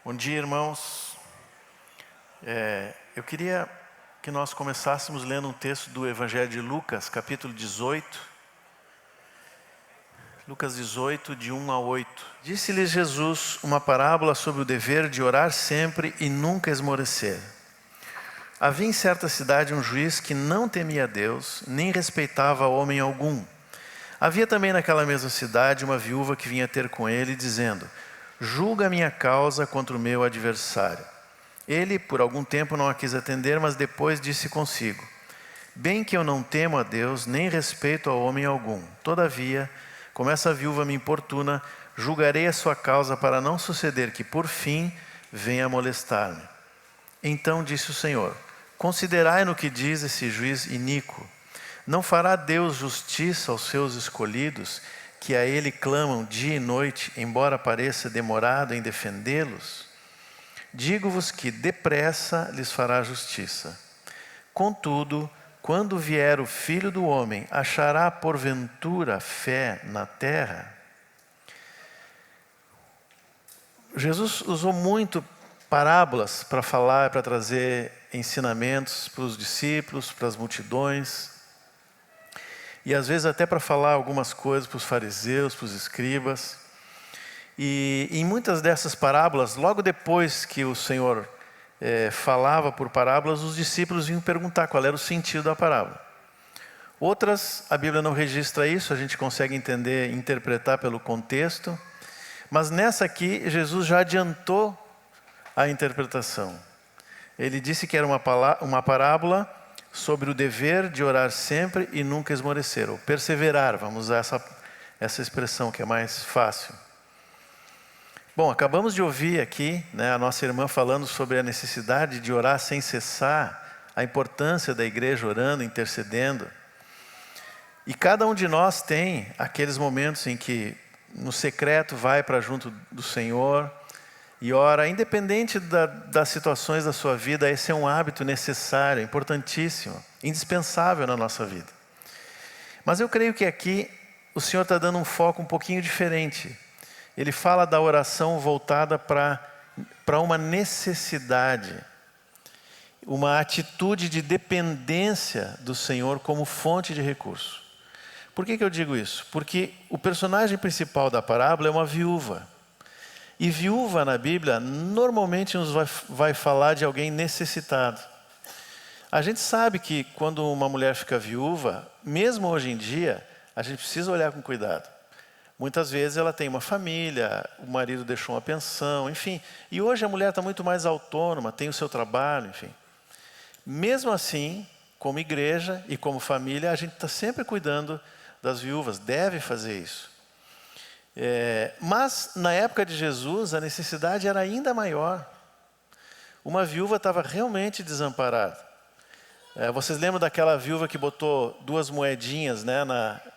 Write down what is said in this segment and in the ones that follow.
Bom dia, irmãos. Eu queria que nós começássemos lendo um texto do Evangelho de Lucas, capítulo 18. Lucas 18, de 1 a 8. Disse-lhes Jesus uma parábola sobre o dever de orar sempre e nunca esmorecer. Havia em certa cidade um juiz que não temia Deus, nem respeitava homem algum. Havia também naquela mesma cidade uma viúva que vinha ter com ele, dizendo: julga a minha causa contra o meu adversário. Ele, por algum tempo, não a quis atender, mas depois disse consigo: bem que eu não temo a Deus, nem respeito a homem algum. Todavia, como essa viúva me importuna, julgarei a sua causa para não suceder que, por fim, venha molestar-me. Então disse o Senhor: considerai no que diz esse juiz iníquo. Não fará Deus justiça aos seus escolhidos, que a Ele clamam dia e noite, embora pareça demorado em defendê-los? Digo-vos que depressa lhes fará justiça. Contudo, quando vier o Filho do Homem, achará porventura fé na terra? Jesus usou muito parábolas para falar, para trazer ensinamentos para os discípulos, para as multidões. E às vezes até para falar algumas coisas para os fariseus, para os escribas. E em muitas dessas parábolas, logo depois que o Senhor falava por parábolas, os discípulos vinham perguntar qual era o sentido da parábola. Outras, a Bíblia não registra isso, a gente consegue entender, interpretar pelo contexto. Mas nessa aqui, Jesus já adiantou a interpretação. Ele disse que era uma parábola sobre o dever de orar sempre e nunca esmorecer, ou perseverar, vamos usar essa expressão que é mais fácil. Bom, acabamos de ouvir aqui, a nossa irmã falando sobre a necessidade de orar sem cessar, a importância da igreja orando, intercedendo. E cada um de nós tem aqueles momentos em que no secreto vai para junto do Senhor e ora, independente das situações da sua vida. Esse é um hábito necessário, importantíssimo, indispensável na nossa vida. Mas eu creio que aqui o Senhor está dando um foco um pouquinho diferente. Ele fala da oração voltada para uma necessidade, uma atitude de dependência do Senhor como fonte de recurso. Por que eu digo isso? Porque o personagem principal da parábola é uma viúva. E viúva na Bíblia normalmente nos vai falar de alguém necessitado. A gente sabe que quando uma mulher fica viúva, mesmo hoje em dia, a gente precisa olhar com cuidado. Muitas vezes ela tem uma família, o marido deixou uma pensão, enfim. E hoje a mulher está muito mais autônoma, tem o seu trabalho, enfim. Mesmo assim, como igreja e como família, a gente está sempre cuidando das viúvas, deve fazer isso. Mas na época de Jesus a necessidade era ainda maior. Uma viúva estava realmente desamparada. Vocês lembram daquela viúva que botou 2 moedinhas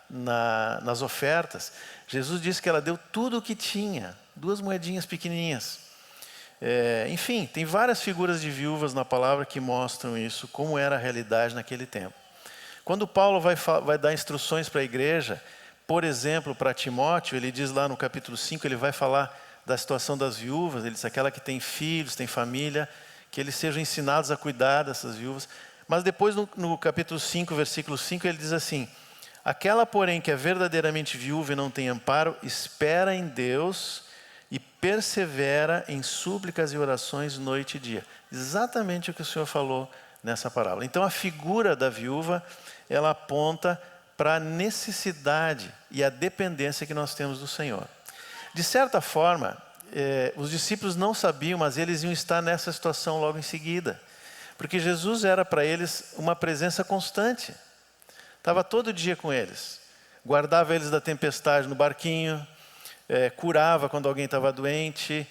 nas ofertas? Jesus disse que ela deu tudo o que tinha, 2 moedinhas pequenininhas. Enfim, tem várias figuras de viúvas na palavra que mostram isso, como era a realidade naquele tempo. Quando Paulo vai dar instruções para a igreja, por exemplo, para Timóteo, ele diz lá no capítulo 5, ele vai falar da situação das viúvas. Ele diz: aquela que tem filhos, tem família, que eles sejam ensinados a cuidar dessas viúvas. Mas depois no capítulo 5, versículo 5, ele diz assim: aquela, porém, que é verdadeiramente viúva e não tem amparo, espera em Deus e persevera em súplicas e orações noite e dia. Exatamente o que o Senhor falou nessa parábola. Então a figura da viúva, ela aponta para a necessidade e a dependência que nós temos do Senhor. De certa forma, os discípulos não sabiam, mas eles iam estar nessa situação logo em seguida. Porque Jesus era para eles uma presença constante. Estava todo dia com eles. Guardava eles da tempestade no barquinho, curava quando alguém estava doente,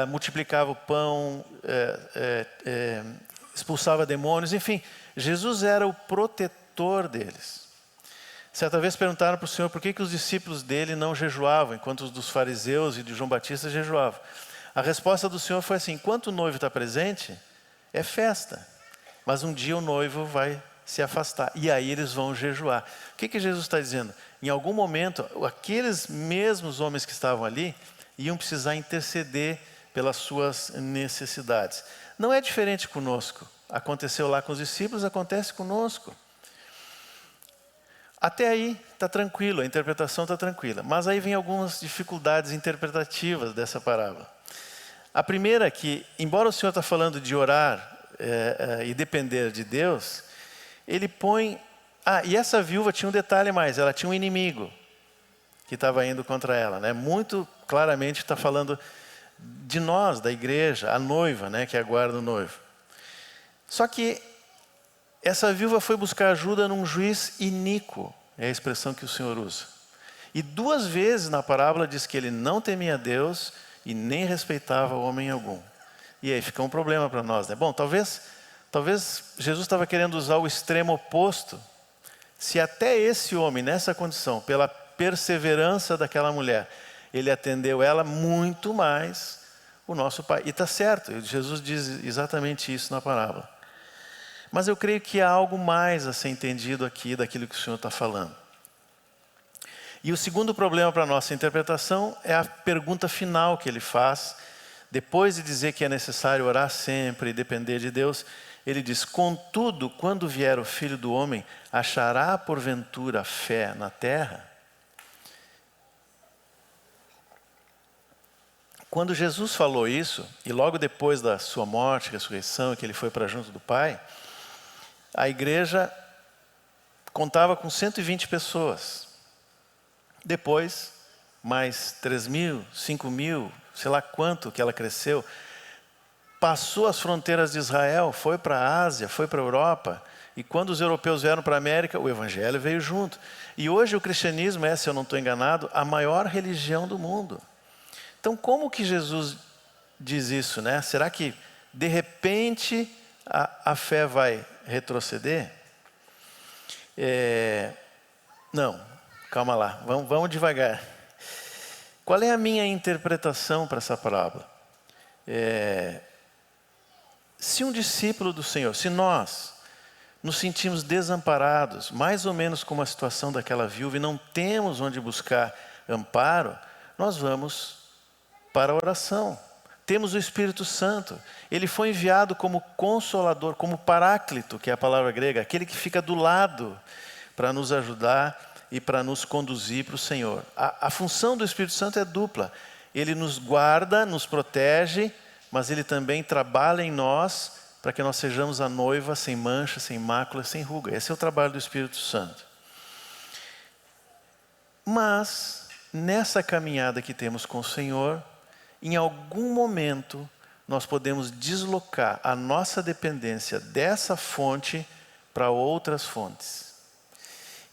multiplicava o pão, expulsava demônios, enfim. Jesus era o protetor deles. Certa vez perguntaram para o Senhor por que os discípulos dele não jejuavam, enquanto os dos fariseus e de João Batista jejuavam. A resposta do Senhor foi assim: enquanto o noivo está presente, é festa. Mas um dia o noivo vai se afastar, e aí eles vão jejuar. O que Jesus está dizendo? Em algum momento, aqueles mesmos homens que estavam ali, iam precisar interceder pelas suas necessidades. Não é diferente conosco. Aconteceu lá com os discípulos, acontece conosco. Até aí está tranquilo, a interpretação está tranquila. Mas aí vem algumas dificuldades interpretativas dessa parábola. A primeira é que, embora o Senhor está falando de orar e depender de Deus, ele põe... e essa viúva tinha um detalhe mais, ela tinha um inimigo que estava indo contra ela, né? Muito claramente está falando de nós, da igreja, a noiva, né, que aguarda o noivo. Só que essa viúva foi buscar ajuda num juiz iníquo, é a expressão que o Senhor usa. E 2 vezes na parábola diz que ele não temia Deus e nem respeitava homem algum. E aí fica um problema para nós, né? Bom, talvez Jesus estava querendo usar o extremo oposto. Se até esse homem, nessa condição, pela perseverança daquela mulher, ele atendeu ela, muito mais o nosso Pai. E está certo, Jesus diz exatamente isso na parábola. Mas eu creio que há algo mais a ser entendido aqui daquilo que o Senhor está falando. E o segundo problema para a nossa interpretação é a pergunta final que ele faz. Depois de dizer que é necessário orar sempre e depender de Deus, ele diz: contudo, quando vier o Filho do Homem, achará porventura fé na terra? Quando Jesus falou isso, e logo depois da sua morte, ressurreição, que ele foi para junto do Pai, a igreja contava com 120 pessoas. Depois, mais 3.000, 5.000, sei lá quanto que ela cresceu, passou as fronteiras de Israel, foi para a Ásia, foi para a Europa, e quando os europeus vieram para a América, o Evangelho veio junto. E hoje o cristianismo é, se eu não estou enganado, a maior religião do mundo. Então, como que Jesus diz isso, né? Será que, de repente, a fé vai retroceder? Não, calma lá, vamos devagar. Qual é a minha interpretação para essa parábola? Se um discípulo do Senhor, se nós nos sentimos desamparados, mais ou menos como a situação daquela viúva, e não temos onde buscar amparo, nós vamos para a oração. Temos o Espírito Santo. Ele foi enviado como consolador, como paráclito, que é a palavra grega, aquele que fica do lado para nos ajudar e para nos conduzir para o Senhor. A função do Espírito Santo é dupla. Ele nos guarda, nos protege, mas ele também trabalha em nós para que nós sejamos a noiva sem mancha, sem mácula, sem ruga. Esse é o trabalho do Espírito Santo. Mas, nessa caminhada que temos com o Senhor, em algum momento, nós podemos deslocar a nossa dependência dessa fonte para outras fontes.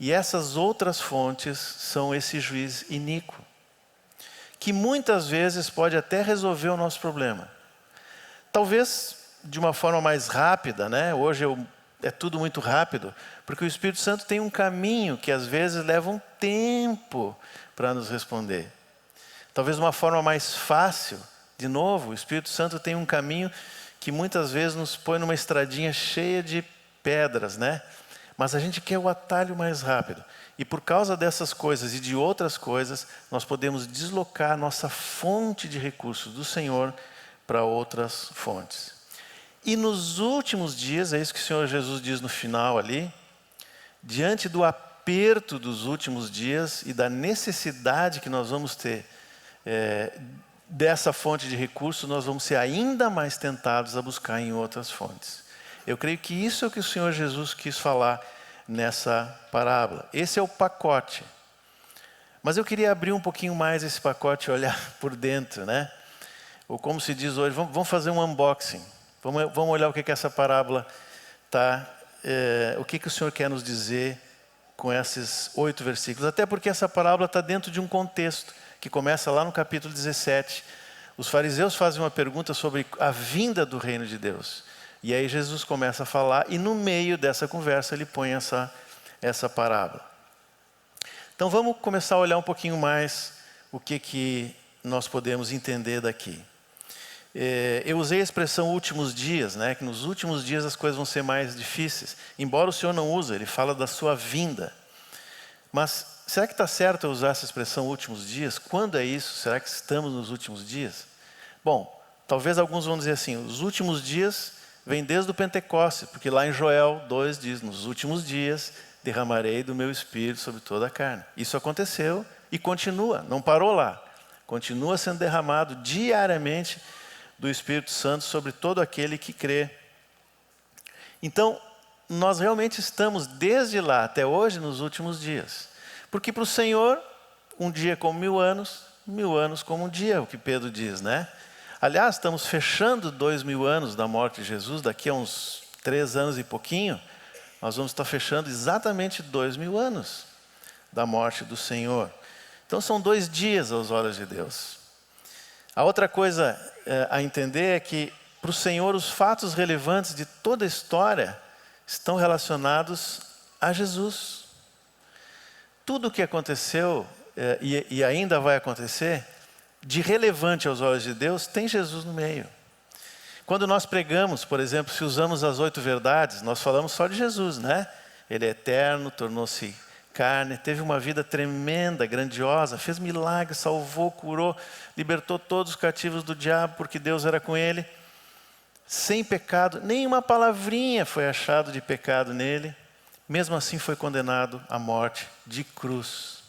E essas outras fontes são esse juiz iníquo, que muitas vezes pode até resolver o nosso problema. Talvez de uma forma mais rápida, né? Hoje é tudo muito rápido, porque o Espírito Santo tem um caminho que às vezes leva um tempo para nos responder. Talvez de uma forma mais fácil, de novo, o Espírito Santo tem um caminho que muitas vezes nos põe numa estradinha cheia de pedras, né? Mas a gente quer o atalho mais rápido. E por causa dessas coisas e de outras coisas, nós podemos deslocar a nossa fonte de recursos do Senhor para outras fontes. E nos últimos dias, é isso que o Senhor Jesus diz no final ali, diante do aperto dos últimos dias e da necessidade que nós vamos ter dessa fonte de recursos, nós vamos ser ainda mais tentados a buscar em outras fontes. Eu creio que isso é o que o Senhor Jesus quis falar nessa parábola. Esse é o pacote. Mas eu queria abrir um pouquinho mais esse pacote e olhar por dentro, né? Ou como se diz hoje, vamos fazer um unboxing. Vamos olhar o que essa parábola está... o que o Senhor quer nos dizer com esses 8 versículos. Até porque essa parábola está dentro de um contexto que começa lá no capítulo 17. Os fariseus fazem uma pergunta sobre a vinda do reino de Deus. E aí Jesus começa a falar e no meio dessa conversa ele põe essa parábola. Então vamos começar a olhar um pouquinho mais o que nós podemos entender daqui. Eu usei a expressão últimos dias, né? Que nos últimos dias as coisas vão ser mais difíceis. Embora o Senhor não use, ele fala da sua vinda. Mas será que está certo eu usar essa expressão últimos dias? Quando é isso? Será que estamos nos últimos dias? Bom, Talvez alguns vão dizer assim, os últimos dias vêm desde o Pentecostes, porque lá em Joel 2 diz, nos últimos dias derramarei do meu Espírito sobre toda a carne. Isso aconteceu e continua, não parou lá. Continua sendo derramado diariamente do Espírito Santo sobre todo aquele que crê. Então, nós realmente estamos desde lá até hoje nos últimos dias. Porque para o Senhor, um dia como 1000 anos como um dia, o que Pedro diz, né? Aliás, estamos fechando 2000 anos da morte de Jesus, daqui a uns 3 anos e pouquinho, nós vamos estar fechando exatamente 2000 anos da morte do Senhor. Então são 2 dias aos olhos de Deus. A outra coisa a entender é que para o Senhor os fatos relevantes de toda a história estão relacionados a Jesus. Tudo o que aconteceu e ainda vai acontecer, de relevante aos olhos de Deus, tem Jesus no meio. Quando nós pregamos, por exemplo, se usamos as 8 verdades, nós falamos só de Jesus, né? Ele é eterno, tornou-se carne, teve uma vida tremenda, grandiosa, fez milagres, salvou, curou, libertou todos os cativos do diabo, porque Deus era com ele. Sem pecado, nenhuma palavrinha foi achado de pecado nele. Mesmo assim foi condenado à morte de cruz.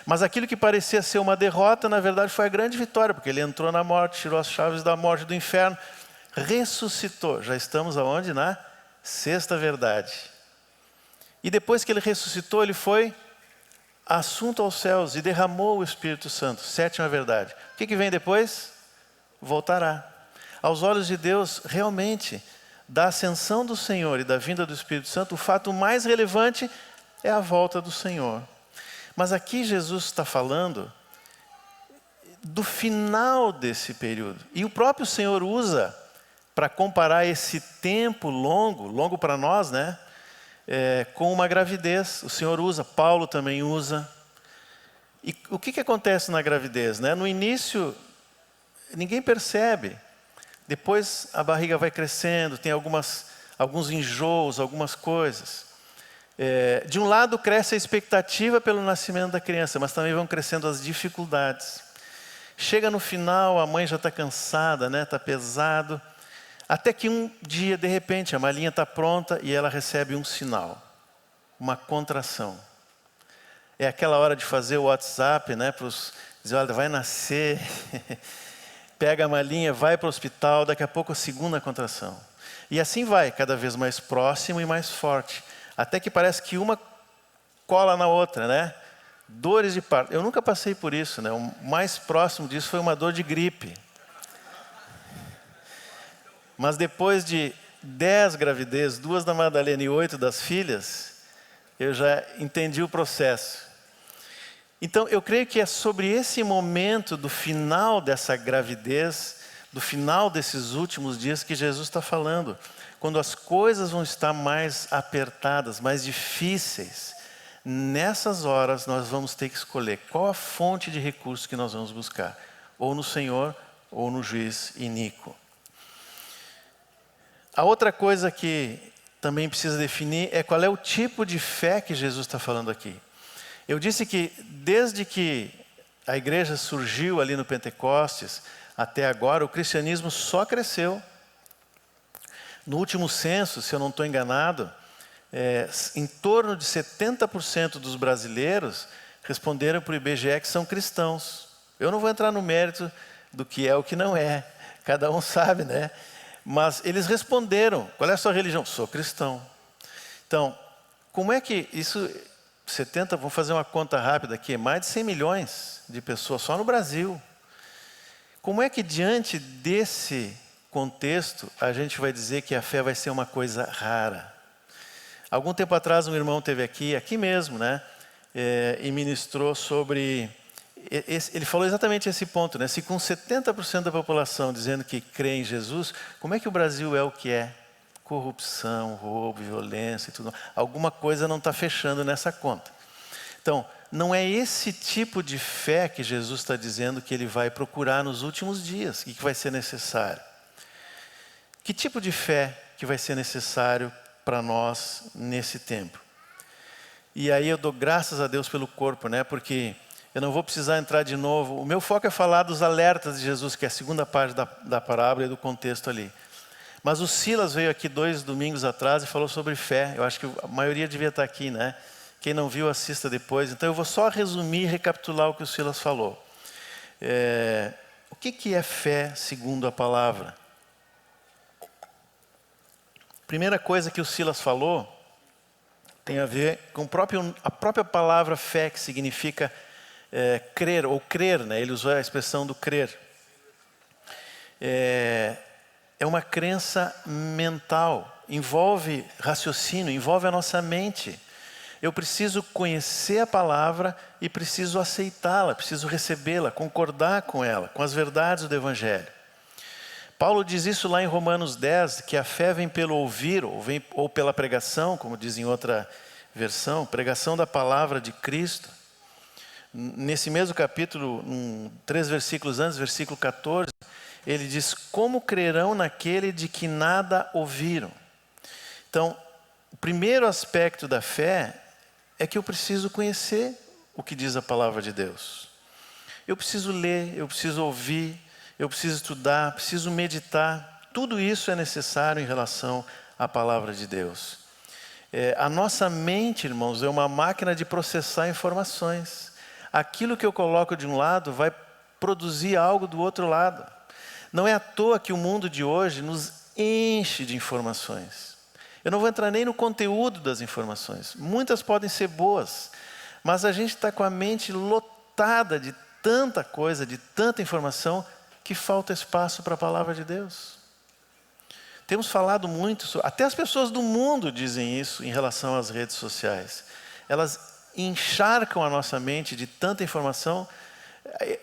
Mas aquilo que parecia ser uma derrota, na verdade foi a grande vitória, porque ele entrou na morte, tirou as chaves da morte do inferno, ressuscitou. Já estamos aonde? Na 6ª verdade. E depois que ele ressuscitou, ele foi assunto aos céus e derramou o Espírito Santo. 7ª verdade. O que vem depois? Voltará. Aos olhos de Deus, realmente, da ascensão do Senhor e da vinda do Espírito Santo, o fato mais relevante é a volta do Senhor. Mas aqui Jesus está falando do final desse período. E o próprio Senhor usa para comparar esse tempo longo para nós, né? Com uma gravidez. O Senhor usa, Paulo também usa. E o que acontece na gravidez, né? No início, ninguém percebe. Depois a barriga vai crescendo, tem alguns enjoos, algumas coisas. De um lado cresce a expectativa pelo nascimento da criança, mas também vão crescendo as dificuldades. Chega no final, a mãe já está cansada, né? Está pesado. Até que um dia, de repente, a malinha está pronta e ela recebe um sinal. Uma contração. É aquela hora de fazer o WhatsApp, né? Dizer, olha, vai nascer. Pega a malinha, vai para o hospital, daqui a pouco a segunda contração. E assim vai, cada vez mais próximo e mais forte. Até que parece que uma cola na outra, né? Dores de parto. Eu nunca passei por isso, né? O mais próximo disso foi uma dor de gripe. Mas depois de 10 gravidezes, 2 da Madalena e 8 das filhas, eu já entendi o processo. Então, eu creio que é sobre esse momento do final dessa gravidez, do final desses últimos dias que Jesus está falando. Quando as coisas vão estar mais apertadas, mais difíceis, nessas horas nós vamos ter que escolher qual a fonte de recurso que nós vamos buscar. Ou no Senhor, ou no juiz iníquo. A outra coisa que também precisa definir é qual é o tipo de fé que Jesus está falando aqui. Eu disse que desde que a igreja surgiu ali no Pentecostes, até agora, o cristianismo só cresceu. No último censo, se eu não estou enganado, em torno de 70% dos brasileiros responderam para o IBGE que são cristãos. Eu não vou entrar no mérito do que é ou que não é, cada um sabe, né? Mas eles responderam, qual é a sua religião? Sou cristão. Então, como é que isso, 70, vamos fazer uma conta rápida aqui, mais de 100 milhões de pessoas só no Brasil. Como é que diante desse contexto a gente vai dizer que a fé vai ser uma coisa rara? Algum tempo atrás um irmão esteve aqui mesmo, né? E ministrou sobre... Ele falou exatamente esse ponto, né? Se com 70% da população dizendo que crê em Jesus, como é que o Brasil é o que é? Corrupção, roubo, violência e tudo. Alguma coisa não está fechando nessa conta. Então, não é esse tipo de fé que Jesus está dizendo que ele vai procurar nos últimos dias e que vai ser necessário. Que tipo de fé que vai ser necessário para nós nesse tempo? E aí eu dou graças a Deus pelo corpo, né? Porque Eu não vou precisar entrar de novo. O meu foco é falar dos alertas de Jesus, que é a segunda parte da parábola e do contexto ali. Mas o Silas veio aqui 2 domingos atrás e falou sobre fé. Eu acho que a maioria devia estar aqui, né? Quem não viu, assista depois. Então eu vou só resumir e recapitular o que o Silas falou. O que é fé segundo a palavra? Primeira coisa que o Silas falou tem a ver com a própria palavra fé, que significa crer, ou crer, né? Ele usou a expressão do crer. É uma crença mental, envolve raciocínio, envolve a nossa mente. Eu preciso conhecer a palavra e preciso aceitá-la, preciso recebê-la, concordar com ela, com as verdades do Evangelho. Paulo diz isso lá em Romanos 10, que a fé vem pelo ouvir, ou pela pregação, como diz em outra versão, pregação da palavra de Cristo. Nesse mesmo capítulo, 3 versículos antes, versículo 14, ele diz: como crerão naquele de que nada ouviram? Então, o primeiro aspecto da fé é que eu preciso conhecer o que diz a palavra de Deus. Eu preciso ler, eu preciso ouvir, eu preciso estudar, preciso meditar. Tudo isso é necessário em relação à palavra de Deus. A nossa mente, irmãos, é uma máquina de processar informações. Aquilo que eu coloco de um lado vai produzir algo do outro lado. Não é à toa que o mundo de hoje nos enche de informações. Eu não vou entrar nem no conteúdo das informações. Muitas podem ser boas, mas a gente está com a mente lotada de tanta coisa, de tanta informação, que falta espaço para a palavra de Deus. Temos falado muito, até as pessoas do mundo dizem isso em relação às redes sociais. Elas encharcam a nossa mente de tanta informação,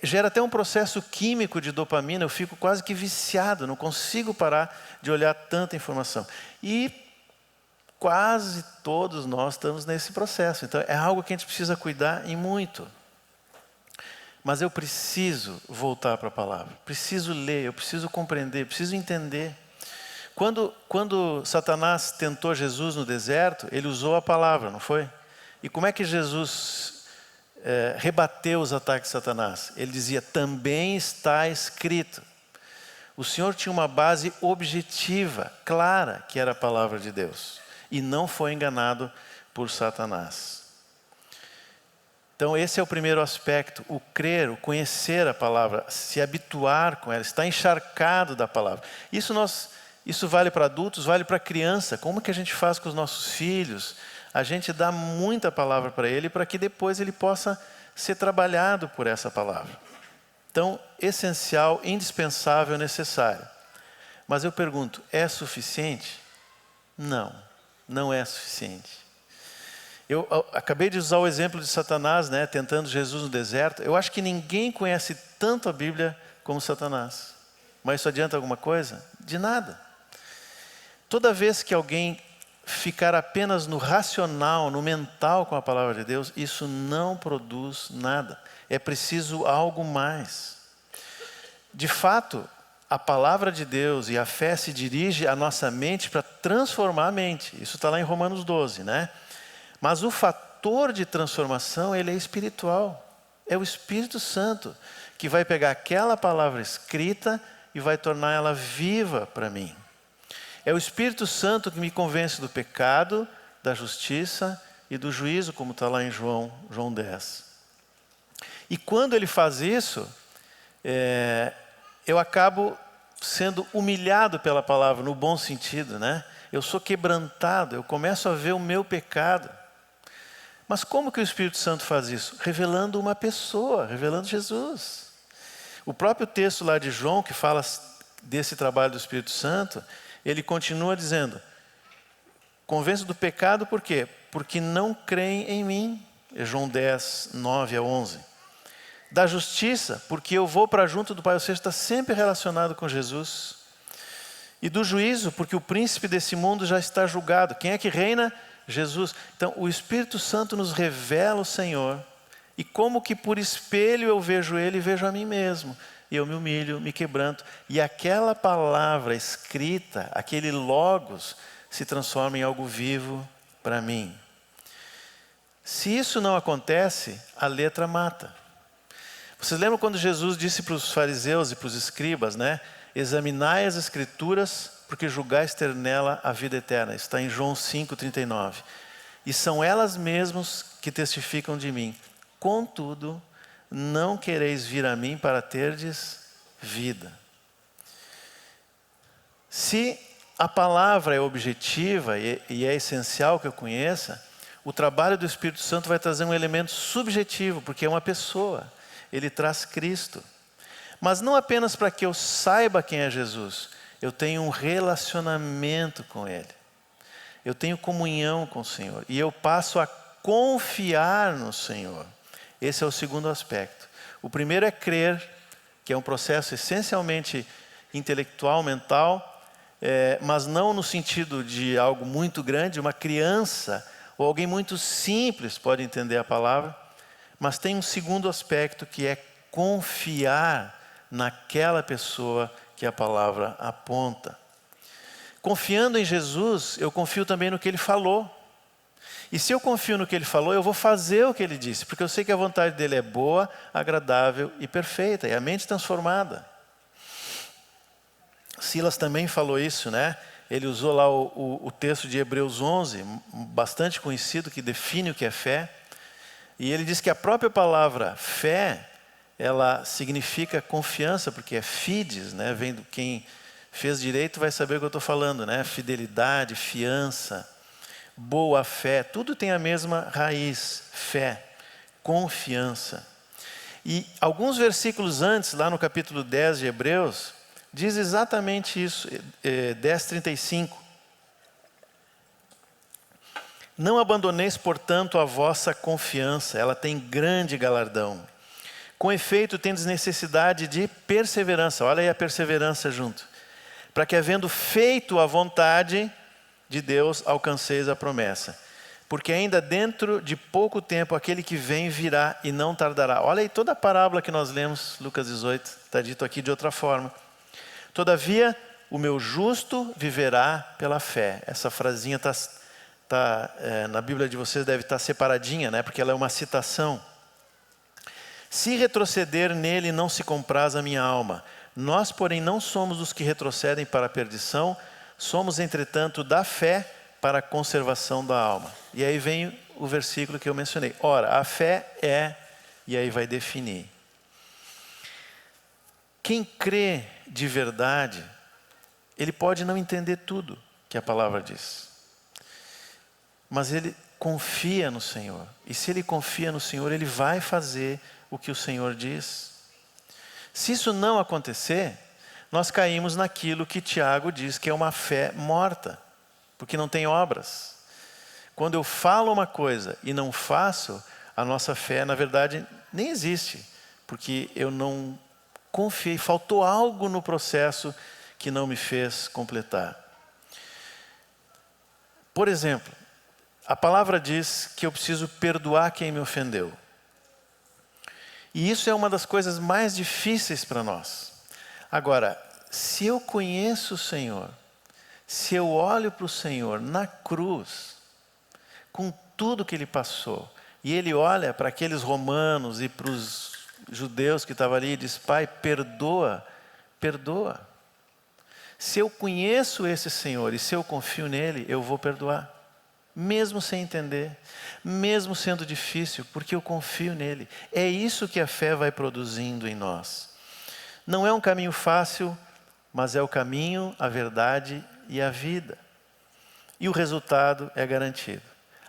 gera até um processo químico de dopamina, eu fico quase que viciado, não consigo parar de olhar tanta informação. E quase todos nós estamos nesse processo, então é algo que a gente precisa cuidar e muito. Mas eu preciso voltar para a palavra, preciso ler, eu preciso compreender, preciso entender. Quando Satanás tentou Jesus no deserto, ele usou a palavra, não foi? E como é que Jesus rebateu os ataques de Satanás? Ele dizia: também está escrito. O Senhor tinha uma base objetiva, clara, que era a palavra de Deus. E não foi enganado por Satanás. Então esse é o primeiro aspecto, o crer, o conhecer a palavra, se habituar com ela, estar encharcado da palavra. Isso vale para adultos, vale para criança. Como que a gente faz com os nossos filhos? A gente dá muita palavra para ele, para que depois ele possa ser trabalhado por essa palavra. Então, essencial, indispensável, necessário. Mas eu pergunto, é suficiente? Não, não é suficiente. Eu acabei de usar o exemplo de Satanás, né, tentando Jesus no deserto. Eu acho que ninguém conhece tanto a Bíblia como Satanás. Mas isso adianta alguma coisa? De nada. Toda vez que alguém ficar apenas no racional, no mental com a palavra de Deus, isso não produz nada. É preciso algo mais. De fato, a palavra de Deus e a fé se dirige à nossa mente para transformar a mente. Isso está lá em Romanos 12, né? Mas o fator de transformação, ele é espiritual. É o Espírito Santo que vai pegar aquela palavra escrita e vai tornar ela viva para mim. É o Espírito Santo que me convence do pecado, da justiça e do juízo, como está lá em João 10. E quando ele faz isso, eu acabo sendo humilhado pela palavra, no bom sentido, né? Eu sou quebrantado, eu começo a ver o meu pecado. Mas como que o Espírito Santo faz isso? Revelando uma pessoa, revelando Jesus. O próprio texto lá de João, que fala desse trabalho do Espírito Santo, ele continua dizendo: convenço do pecado por quê? Porque não creem em mim. É João 10, 9 a 11. Da justiça, porque eu vou para junto do Pai, ou seja, está sempre relacionado com Jesus. E do juízo, porque o príncipe desse mundo já está julgado. Quem é que reina? Jesus. Então, o Espírito Santo nos revela o Senhor. E como que por espelho eu vejo Ele e vejo a mim mesmo. E eu me humilho, me quebranto. E aquela palavra escrita, aquele logos, se transforma em algo vivo para mim. Se isso não acontece, a letra mata. Vocês lembram quando Jesus disse para os fariseus e para os escribas, né? Examinai as Escrituras, porque julgais ter nela a vida eterna. Está em João 5,39. E são elas mesmas que testificam de mim. Contudo, não quereis vir a mim para terdes vida. Se a palavra é objetiva e é essencial que eu conheça, o trabalho do Espírito Santo vai trazer um elemento subjetivo, porque é uma pessoa. Ele traz Cristo. Mas não apenas para que eu saiba quem é Jesus, eu tenho um relacionamento com Ele. Eu tenho comunhão com o Senhor. E eu passo a confiar no Senhor. Esse é o segundo aspecto. O primeiro é crer, que é um processo essencialmente intelectual, mental, mas não no sentido de algo muito grande. Uma criança ou alguém muito simples pode entender a palavra. Mas tem um segundo aspecto que é confiar naquela pessoa que a palavra aponta. Confiando em Jesus, eu confio também no que Ele falou. E se eu confio no que Ele falou, eu vou fazer o que Ele disse, porque eu sei que a vontade dEle é boa, agradável e perfeita, e a mente transformada. Silas também falou isso, né? Ele usou lá o texto de Hebreus 11, bastante conhecido, que define o que é fé. E ele diz que a própria palavra fé, ela significa confiança, porque é fides, né? Vem do quem fez direito vai saber o que eu estou falando, né? Fidelidade, fiança, boa fé, tudo tem a mesma raiz, fé, confiança. E alguns versículos antes, lá no capítulo 10 de Hebreus, diz exatamente isso, 10:35. Não abandoneis, portanto, a vossa confiança, ela tem grande galardão. Com efeito, tendes necessidade de perseverança. Olha aí a perseverança junto. Para que, havendo feito a vontade de Deus, alcanceis a promessa. Porque ainda dentro de pouco tempo, aquele que vem virá e não tardará. Olha aí toda a parábola que nós lemos, Lucas 18, está dito aqui de outra forma. Todavia, o meu justo viverá pela fé. Essa frasinha na Bíblia de vocês deve estar separadinha, né? Porque ela é uma citação. Se retroceder nele, não se compraz a minha alma. Nós, porém, não somos os que retrocedem para a perdição, somos, entretanto, da fé para a conservação da alma. E aí vem o versículo que eu mencionei. Ora, a fé é, e aí vai definir. Quem crê de verdade, ele pode não entender tudo que a palavra diz. Mas ele confia no Senhor. E se ele confia no Senhor, ele vai fazer o que o Senhor diz. Se isso não acontecer, nós caímos naquilo que Tiago diz que é uma fé morta, porque não tem obras. Quando eu falo uma coisa e não faço, a nossa fé, na verdade, nem existe, porque eu não confiei, faltou algo no processo que não me fez completar. Por exemplo, a palavra diz que eu preciso perdoar quem me ofendeu. E isso é uma das coisas mais difíceis para nós. Agora, se eu conheço o Senhor, se eu olho para o Senhor na cruz, com tudo que Ele passou, e Ele olha para aqueles romanos e para os judeus que estavam ali e diz, Pai, perdoa, perdoa. Se eu conheço esse Senhor e se eu confio nele, eu vou perdoar. Mesmo sem entender, mesmo sendo difícil, porque eu confio nele. É isso que a fé vai produzindo em nós. Não é um caminho fácil, mas é o caminho, a verdade e a vida. E o resultado é garantido.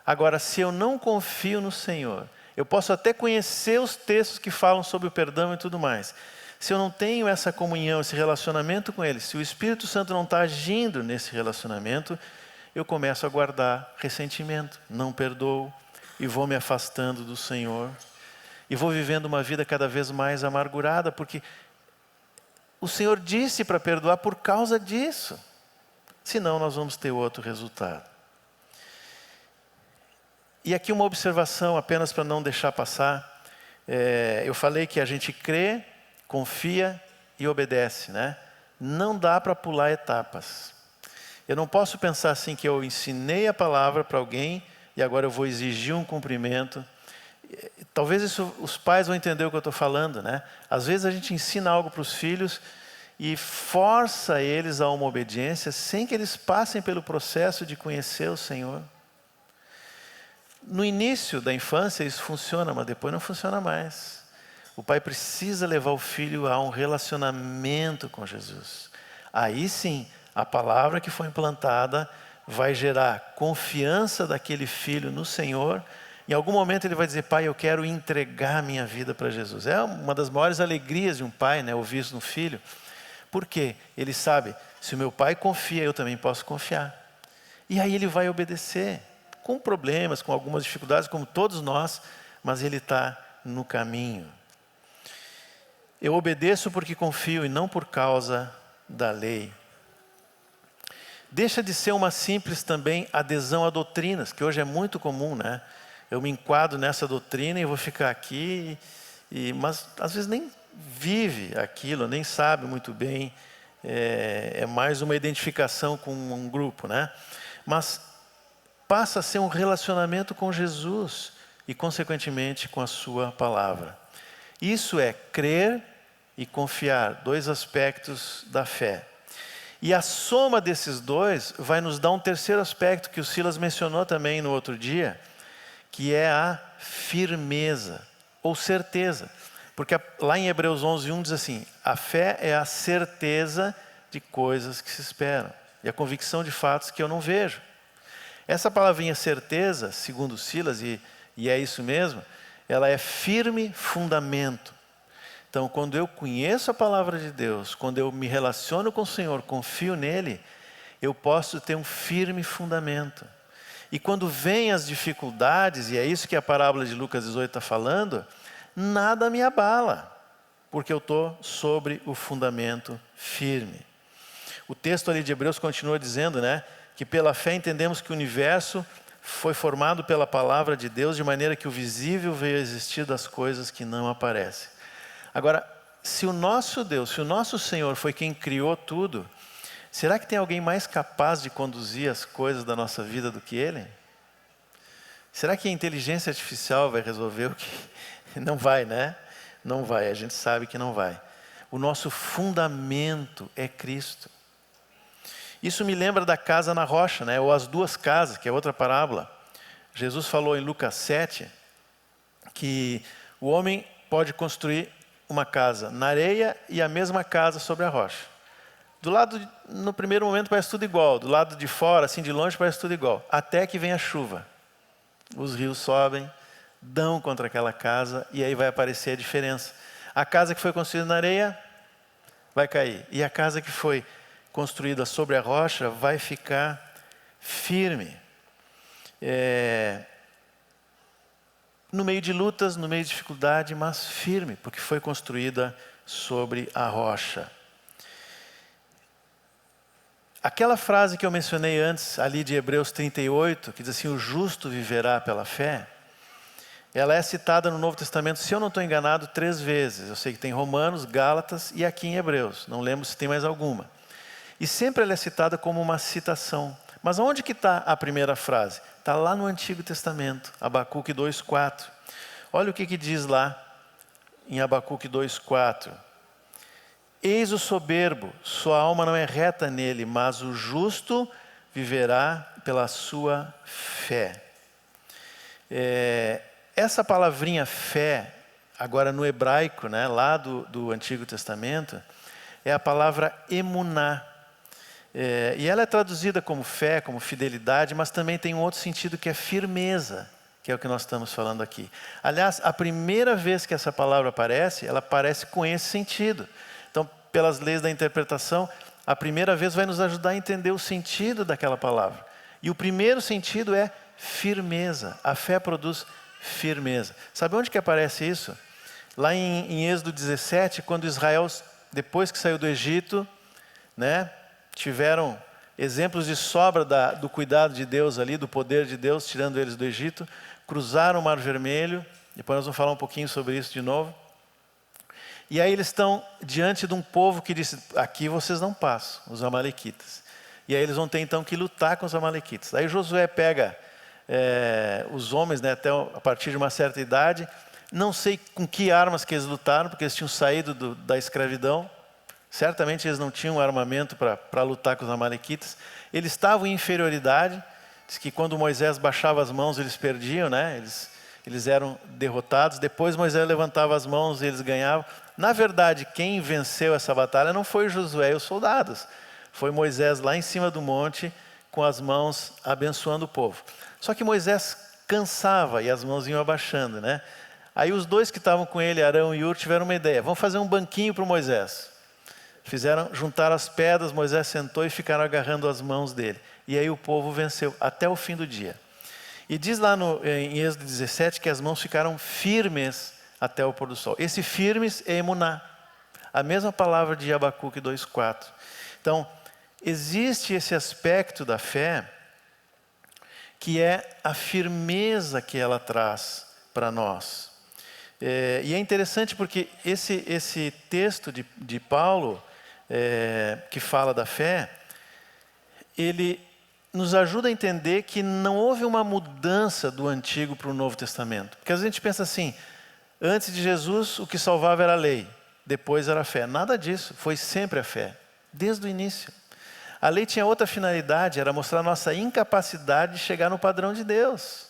Agora, se eu não confio no Senhor, eu posso até conhecer os textos que falam sobre o perdão e tudo mais. Se eu não tenho essa comunhão, esse relacionamento com Ele, se o Espírito Santo não está agindo nesse relacionamento, eu começo a guardar ressentimento, não perdoo e vou me afastando do Senhor. E vou vivendo uma vida cada vez mais amargurada, porque o Senhor disse para perdoar por causa disso. Senão nós vamos ter outro resultado. E aqui uma observação apenas para não deixar passar. Eu falei que a gente crê, confia e obedece, né? Não dá para pular etapas. Eu não posso pensar assim que eu ensinei a palavra para alguém e agora eu vou exigir um cumprimento. Talvez os pais vão entender o que eu estou falando, né? Às vezes a gente ensina algo para os filhos e força eles a uma obediência sem que eles passem pelo processo de conhecer o Senhor. No início da infância isso funciona, mas depois não funciona mais. O pai precisa levar o filho a um relacionamento com Jesus. Aí sim, a palavra que foi implantada vai gerar confiança daquele filho no Senhor. Em algum momento ele vai dizer: pai, eu quero entregar minha vida para Jesus. É uma das maiores alegrias de um pai, né, ouvir isso no filho. Por quê? Ele sabe, se o meu pai confia, eu também posso confiar. E aí ele vai obedecer, com problemas, com algumas dificuldades, como todos nós, mas ele está no caminho. Eu obedeço porque confio e não por causa da lei. Deixa de ser uma simples também adesão a doutrinas, que hoje é muito comum, né? Eu me enquadro nessa doutrina e vou ficar aqui, mas às vezes nem vive aquilo, nem sabe muito bem, é mais uma identificação com um grupo, né? Mas passa a ser um relacionamento com Jesus e, consequentemente, com a sua palavra. Isso é crer e confiar, dois aspectos da fé. E a soma desses dois vai nos dar um terceiro aspecto que o Silas mencionou também no outro dia, que é a firmeza ou certeza. Porque lá em Hebreus 11:1 diz assim: a fé é a certeza de coisas que se esperam e a convicção de fatos que eu não vejo. Essa palavrinha certeza, segundo Silas, e é isso mesmo, ela é firme fundamento. Então, quando eu conheço a palavra de Deus, quando eu me relaciono com o Senhor, confio nele, eu posso ter um firme fundamento. E quando vêm as dificuldades, e é isso que a parábola de Lucas 18 está falando, nada me abala, porque eu estou sobre o fundamento firme. O texto ali de Hebreus continua dizendo, né, que pela fé entendemos que o universo foi formado pela palavra de Deus, de maneira que o visível veio a existir das coisas que não aparecem. Agora, se o nosso Deus, se o nosso Senhor foi quem criou tudo, será que tem alguém mais capaz de conduzir as coisas da nossa vida do que Ele? Será que a inteligência artificial vai resolver o que... Não vai, né? Não vai, a gente sabe que não vai. O nosso fundamento é Cristo. Isso me lembra da casa na rocha, né? Ou as duas casas, que é outra parábola. Jesus falou em Lucas 7, que o homem pode construir uma casa na areia e a mesma casa sobre a rocha. Do lado, no primeiro momento parece tudo igual, do lado de fora, assim de longe parece tudo igual, até que vem a chuva. Os rios sobem, dão contra aquela casa e aí vai aparecer a diferença. A casa que foi construída na areia vai cair e a casa que foi construída sobre a rocha vai ficar firme. No meio de lutas, no meio de dificuldade, mas firme, porque foi construída sobre a rocha. Aquela frase que eu mencionei antes, ali de Hebreus 38, que diz assim: o justo viverá pela fé, ela é citada no Novo Testamento, se eu não estou enganado, 3 vezes. Eu sei que tem Romanos, Gálatas e aqui em Hebreus, não lembro se tem mais alguma. E sempre ela é citada como uma citação. Mas onde que está a primeira frase? Está lá no Antigo Testamento, Abacuque 2:4. Olha o que diz lá em Abacuque 2:4. Eis o soberbo, sua alma não é reta nele, mas o justo viverá pela sua fé. Essa palavrinha fé, agora no hebraico, né, lá do Antigo Testamento, é a palavra emuná. E ela é traduzida como fé, como fidelidade, mas também tem um outro sentido que é firmeza, que é o que nós estamos falando aqui. Aliás, a primeira vez que essa palavra aparece, ela aparece com esse sentido. Então, pelas leis da interpretação, a primeira vez vai nos ajudar a entender o sentido daquela palavra. E o primeiro sentido é firmeza. A fé produz firmeza. Sabe onde que aparece isso? Lá em Êxodo 17, quando Israel, depois que saiu do Egito, né, tiveram exemplos de sobra do cuidado de Deus ali, do poder de Deus, tirando eles do Egito, cruzaram o Mar Vermelho, depois nós vamos falar um pouquinho sobre isso de novo. E aí eles estão diante de um povo que disse: aqui vocês não passam, os amalequitas. E aí eles vão ter então que lutar com os amalequitas. Aí Josué pega os homens, né, até a partir de uma certa idade. Não sei com que armas que eles lutaram, porque eles tinham saído da escravidão. Certamente eles não tinham armamento para lutar com os amalequitas. Eles estavam em inferioridade. Diz que quando Moisés baixava as mãos, eles perdiam, né? Eles eram derrotados. Depois Moisés levantava as mãos e eles ganhavam. Na verdade, quem venceu essa batalha não foi Josué e os soldados. Foi Moisés lá em cima do monte, com as mãos abençoando o povo. Só que Moisés cansava e as mãos iam abaixando, né? Aí os dois que estavam com ele, Arão e Hur, tiveram uma ideia. Vamos fazer um banquinho para o Moisés. Juntaram as pedras, Moisés sentou e ficaram agarrando as mãos dele. E aí o povo venceu até o fim do dia. E diz lá em Êxodo 17 que as mãos ficaram firmes até o pôr do sol. Esse firmes é emuná, a mesma palavra de Abacuque 2,4. Então, existe esse aspecto da fé, que é a firmeza que ela traz para nós. E é interessante porque esse texto de Paulo, que fala da fé, ele nos ajuda a entender que não houve uma mudança do Antigo para o Novo Testamento. Porque às vezes a gente pensa assim, antes de Jesus o que salvava era a lei, depois era a fé. Nada disso, foi sempre a fé, desde o início. A lei tinha outra finalidade, era mostrar a nossa incapacidade de chegar no padrão de Deus.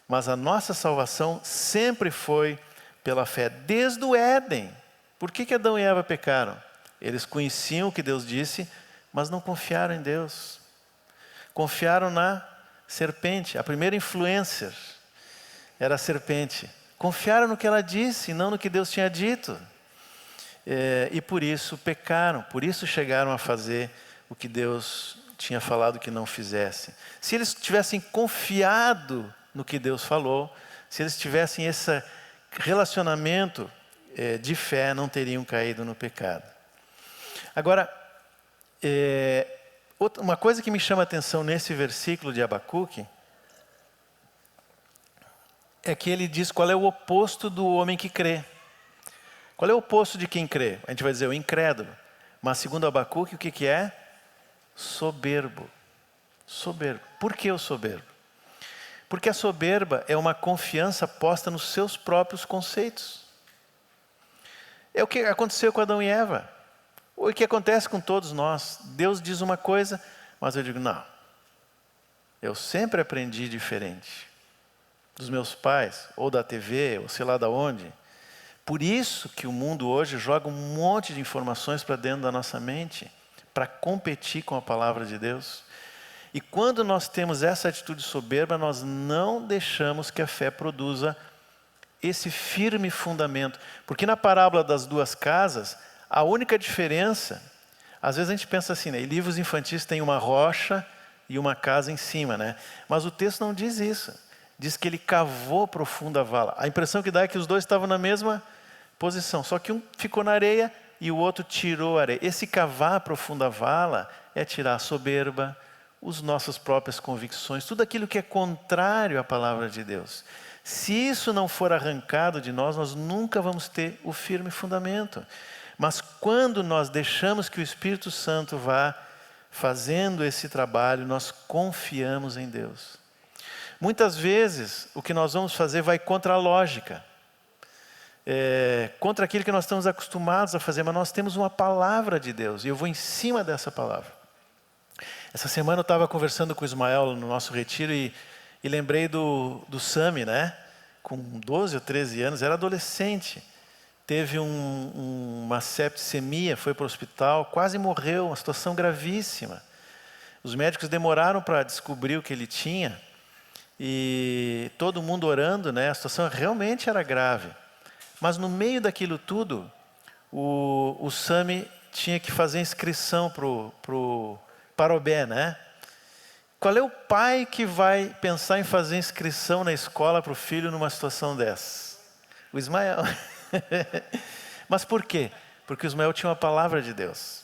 Mas a nossa salvação sempre foi pela fé, desde o Éden. Por que Adão e Eva pecaram? Eles conheciam o que Deus disse, mas não confiaram em Deus. Confiaram na serpente, a primeira influencer era a serpente. Confiaram no que ela disse, não no que Deus tinha dito. E por isso pecaram, por isso chegaram a fazer o que Deus tinha falado que não fizessem. Se eles tivessem confiado no que Deus falou, se eles tivessem esse relacionamento de fé, não teriam caído no pecado. Agora, uma coisa que me chama a atenção nesse versículo de Abacuque é que ele diz qual é o oposto do homem que crê. Qual é o oposto de quem crê? A gente vai dizer o incrédulo. Mas segundo Abacuque, o que é? Soberbo. Soberbo. Por que o soberbo? Porque a soberba é uma confiança posta nos seus próprios conceitos. É o que aconteceu com Adão e Eva. O que acontece com todos nós. Deus diz uma coisa, mas eu digo, não. Eu sempre aprendi diferente. Dos meus pais, ou da TV, ou sei lá de onde. Por isso que o mundo hoje joga um monte de informações para dentro da nossa mente, para competir com a palavra de Deus. E quando nós temos essa atitude soberba, nós não deixamos que a fé produza esse firme fundamento. Porque na parábola das duas casas, a única diferença, às vezes a gente pensa assim, né? Em livros infantis tem uma rocha e uma casa em cima, né? Mas o texto não diz isso. Diz que ele cavou profunda vala. A impressão que dá é que os dois estavam na mesma posição, só que um ficou na areia e o outro tirou a areia. Esse cavar a profunda vala é tirar a soberba, as nossas próprias convicções, tudo aquilo que é contrário à palavra de Deus. Se isso não for arrancado de nós, nós nunca vamos ter o firme fundamento. Mas quando nós deixamos que o Espírito Santo vá fazendo esse trabalho, nós confiamos em Deus. Muitas vezes, o que nós vamos fazer vai contra a lógica. Contra aquilo que nós estamos acostumados a fazer, mas nós temos uma palavra de Deus, e eu vou em cima dessa palavra. Essa semana eu estava conversando com o Ismael no nosso retiro e lembrei do Sami, né? Com 12 ou 13 anos, era adolescente. Teve uma septicemia, foi para o hospital, quase morreu, uma situação gravíssima. Os médicos demoraram para descobrir o que ele tinha e todo mundo orando, né? A situação realmente era grave. Mas no meio daquilo tudo, o Sami tinha que fazer inscrição para o Parobé, né? Qual é o pai que vai pensar em fazer inscrição na escola para o filho numa situação dessa? O Ismael. Mas por quê? Porque o Ismael tinha uma palavra de Deus.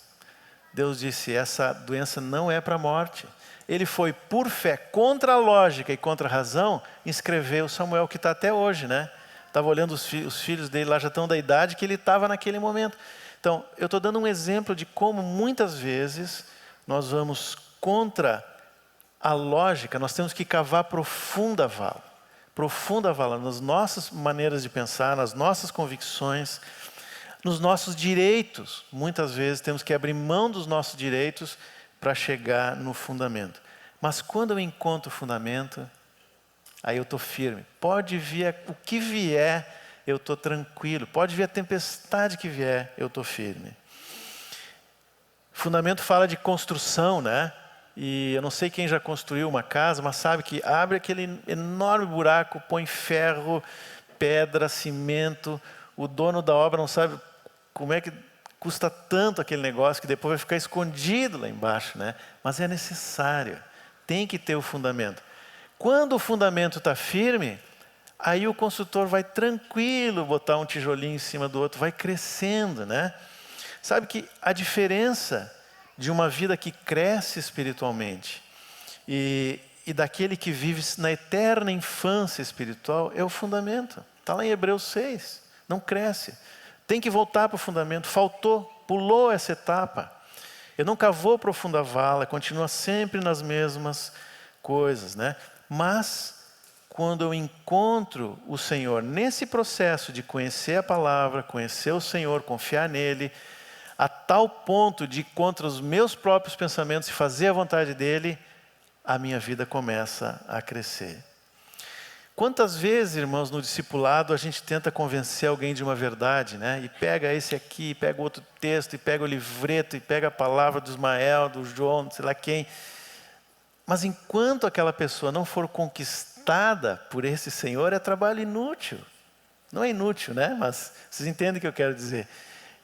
Deus disse, essa doença não é para a morte. Ele foi por fé, contra a lógica e contra a razão, inscrever o Samuel, que está até hoje, né? Estava olhando os filhos dele lá, já estão da idade que ele estava naquele momento. Então, eu estou dando um exemplo de como muitas vezes nós vamos contra a lógica, nós temos que cavar profunda vala nas nossas maneiras de pensar, nas nossas convicções, nos nossos direitos. Muitas vezes temos que abrir mão dos nossos direitos para chegar no fundamento. Mas quando eu encontro o fundamento, aí eu estou firme. Pode vir o que vier, eu estou tranquilo. Pode vir a tempestade que vier, eu estou firme. Fundamento fala de construção, né? E eu não sei quem já construiu uma casa, mas sabe que abre aquele enorme buraco, põe ferro, pedra, cimento. O dono da obra não sabe como é que custa tanto aquele negócio que depois vai ficar escondido lá embaixo, né? Mas é necessário, tem que ter o fundamento. Quando o fundamento está firme, aí o construtor vai tranquilo botar um tijolinho em cima do outro, vai crescendo, né? Sabe que a diferença de uma vida que cresce espiritualmente e daquele que vive na eterna infância espiritual é o fundamento. Está lá em Hebreus 6, não cresce. Tem que voltar para o fundamento, faltou, pulou essa etapa. Eu não cavou profunda vala, continua sempre nas mesmas coisas, né? Mas quando eu encontro o Senhor nesse processo de conhecer a palavra, conhecer o Senhor, confiar nele, a tal ponto de ir contra os meus próprios pensamentos e fazer a vontade dele, a minha vida começa a crescer. Quantas vezes, irmãos, no discipulado a gente tenta convencer alguém de uma verdade, né? E pega esse aqui, pega outro texto, e pega o livreto, e pega a palavra do Ismael, do João, sei lá quem. Mas enquanto aquela pessoa não for conquistada por esse Senhor, é trabalho inútil. Não é inútil, né? Mas vocês entendem o que eu quero dizer.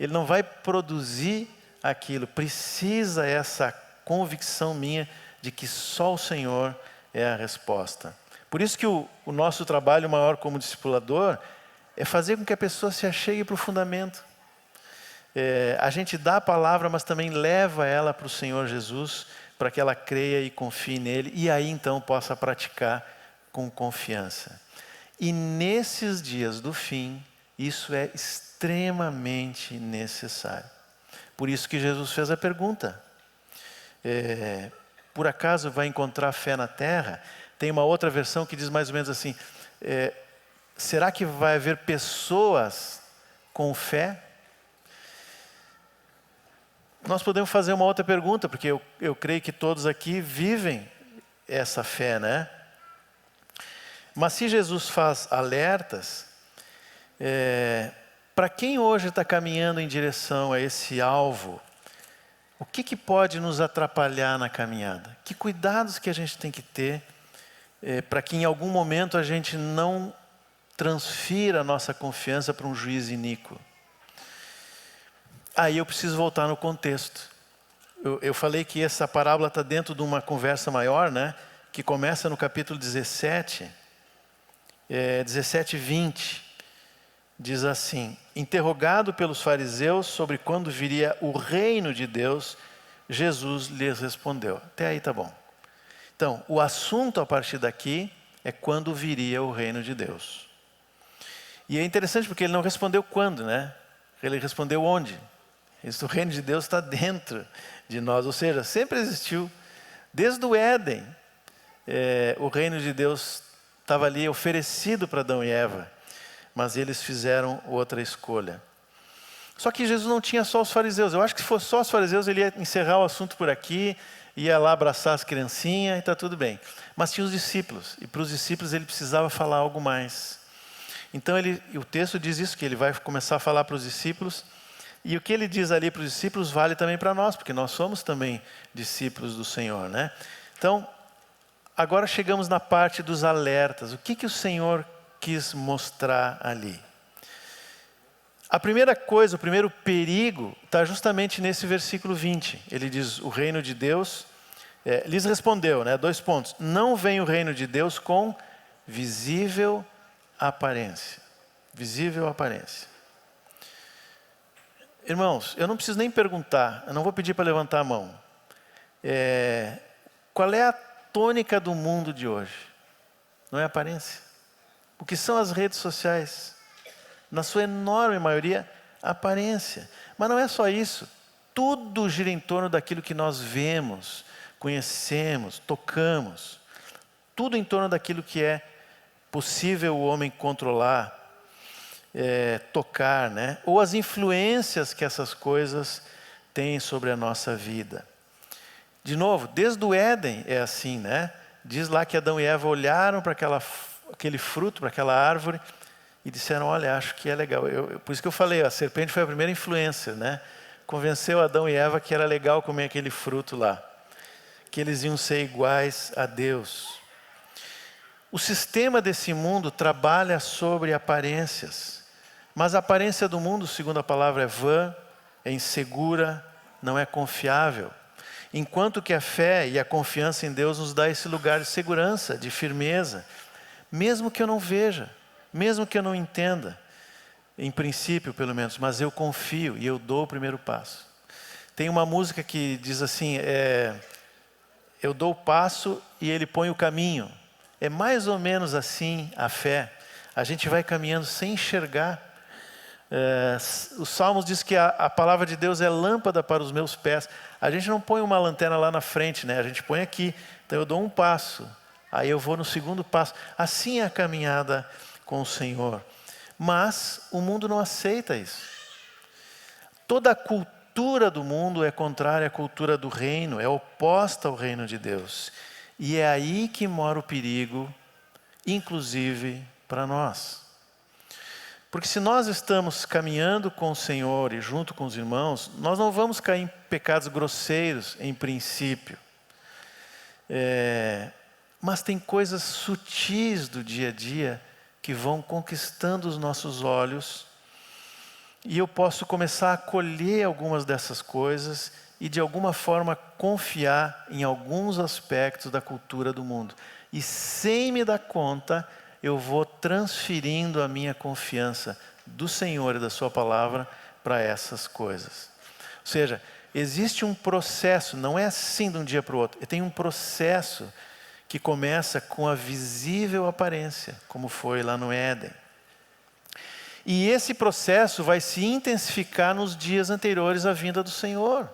Ele não vai produzir aquilo. Precisa essa convicção minha de que só o Senhor é a resposta. Por isso que o nosso trabalho maior como discipulador é fazer com que a pessoa se achegue para o fundamento. A gente dá a palavra, mas também leva ela para o Senhor Jesus, para que ela creia e confie nele, e aí então possa praticar com confiança. E nesses dias do fim, isso é extremamente necessário. Por isso que Jesus fez a pergunta. Por acaso vai encontrar fé na terra? Tem uma outra versão que diz mais ou menos assim, será que vai haver pessoas com fé? Nós podemos fazer uma outra pergunta, porque eu creio que todos aqui vivem essa fé, né? Mas se Jesus faz alertas, para quem hoje está caminhando em direção a esse alvo, o que pode nos atrapalhar na caminhada? Que cuidados que a gente tem que ter para que em algum momento a gente não transfira a nossa confiança para um juiz iníquo? Aí eu preciso voltar no contexto. Eu falei que essa parábola está dentro de uma conversa maior, né? Que começa no capítulo 17, 17 e 20. Diz assim, interrogado pelos fariseus sobre quando viria o reino de Deus, Jesus lhes respondeu. Até aí tá bom. Então, o assunto a partir daqui é quando viria o reino de Deus. E é interessante porque ele não respondeu quando, né? Ele respondeu onde. O reino de Deus está dentro de nós, ou seja, sempre existiu. Desde o Éden, o reino de Deus estava ali oferecido para Adão e Eva, mas eles fizeram outra escolha. Só que Jesus não tinha só os fariseus. Eu acho que se fosse só os fariseus, ele ia encerrar o assunto por aqui, ia lá abraçar as criancinhas e está tudo bem. Mas tinha os discípulos, e para os discípulos ele precisava falar algo mais. Então o texto diz isso, que ele vai começar a falar para os discípulos, e o que ele diz ali para os discípulos vale também para nós, porque nós somos também discípulos do Senhor, né? Então, agora chegamos na parte dos alertas. O que o Senhor quis mostrar ali? A primeira coisa, o primeiro perigo, está justamente nesse versículo 20. Ele diz, o reino de Deus, lhes respondeu, né? 2 pontos. Não vem o reino de Deus com visível aparência. Visível aparência. Irmãos, eu não preciso nem perguntar, eu não vou pedir para levantar a mão. Qual é a tônica do mundo de hoje? Não é aparência? O que são as redes sociais? Na sua enorme maioria, aparência. Mas não é só isso. Tudo gira em torno daquilo que nós vemos, conhecemos, tocamos. Tudo em torno daquilo que é possível o homem controlar, tocar, né? Ou as influências que essas coisas têm sobre a nossa vida. De novo, desde o Éden é assim, né? Diz lá que Adão e Eva olharam para aquele fruto, para aquela árvore, e disseram, olha, acho que é legal. Por isso que eu falei, a serpente foi a primeira influência, né? Convenceu Adão e Eva que era legal comer aquele fruto lá, que eles iam ser iguais a Deus. O sistema desse mundo trabalha sobre aparências, mas a aparência do mundo, segundo a palavra, é vã, é insegura, não é confiável. Enquanto que a fé e a confiança em Deus nos dá esse lugar de segurança, de firmeza, mesmo que eu não veja, mesmo que eu não entenda, em princípio pelo menos, mas eu confio e eu dou o primeiro passo. Tem uma música que diz assim, eu dou o passo e ele põe o caminho. É mais ou menos assim a fé. A gente vai caminhando sem enxergar. Os Salmos diz que a palavra de Deus é lâmpada para os meus pés. A gente não põe uma lanterna lá na frente, né? A gente põe aqui. Então eu dou um passo, aí eu vou no segundo passo. Assim é a caminhada com o Senhor. Mas o mundo não aceita isso. Toda a cultura do mundo é contrária à cultura do reino, é oposta ao reino de Deus. E é aí que mora o perigo, inclusive para nós. Porque se nós estamos caminhando com o Senhor e junto com os irmãos, nós não vamos cair em pecados grosseiros em princípio. Mas tem coisas sutis do dia a dia que vão conquistando os nossos olhos, e eu posso começar a colher algumas dessas coisas e de alguma forma confiar em alguns aspectos da cultura do mundo. E sem me dar conta, eu vou transferindo a minha confiança do Senhor e da sua palavra para essas coisas. Ou seja, existe um processo, não é assim de um dia para o outro. Tem um processo que começa com a visível aparência, como foi lá no Éden. E esse processo vai se intensificar nos dias anteriores à vinda do Senhor.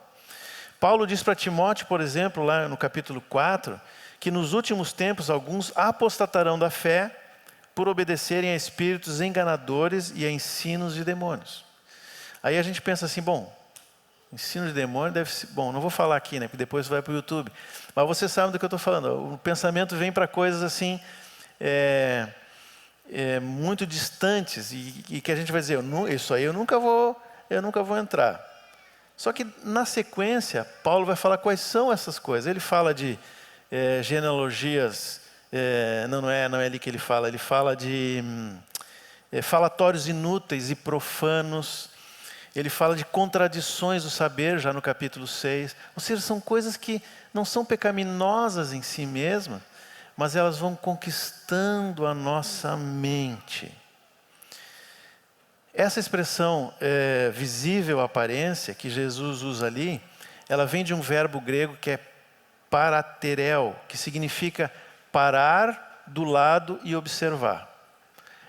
Paulo diz para Timóteo, por exemplo, lá no capítulo 4, que nos últimos tempos alguns apostatarão da fé por obedecerem a espíritos enganadores e a ensinos de demônios. Aí a gente pensa assim, bom, ensino de demônio deve ser... Bom, não vou falar aqui, né, porque depois vai para o YouTube. Mas você sabe do que eu estou falando. O pensamento vem para coisas assim, muito distantes, e que a gente vai dizer, isso aí eu nunca vou entrar. Só que na sequência, Paulo vai falar quais são essas coisas. Ele fala de genealogias, não é ali que ele fala de falatórios inúteis e profanos. Ele fala de contradições do saber, já no capítulo 6. Ou seja, são coisas que não são pecaminosas em si mesmas, mas elas vão conquistando a nossa mente. Essa expressão visível aparência, que Jesus usa ali, ela vem de um verbo grego que é paraterel, que significa parar do lado e observar.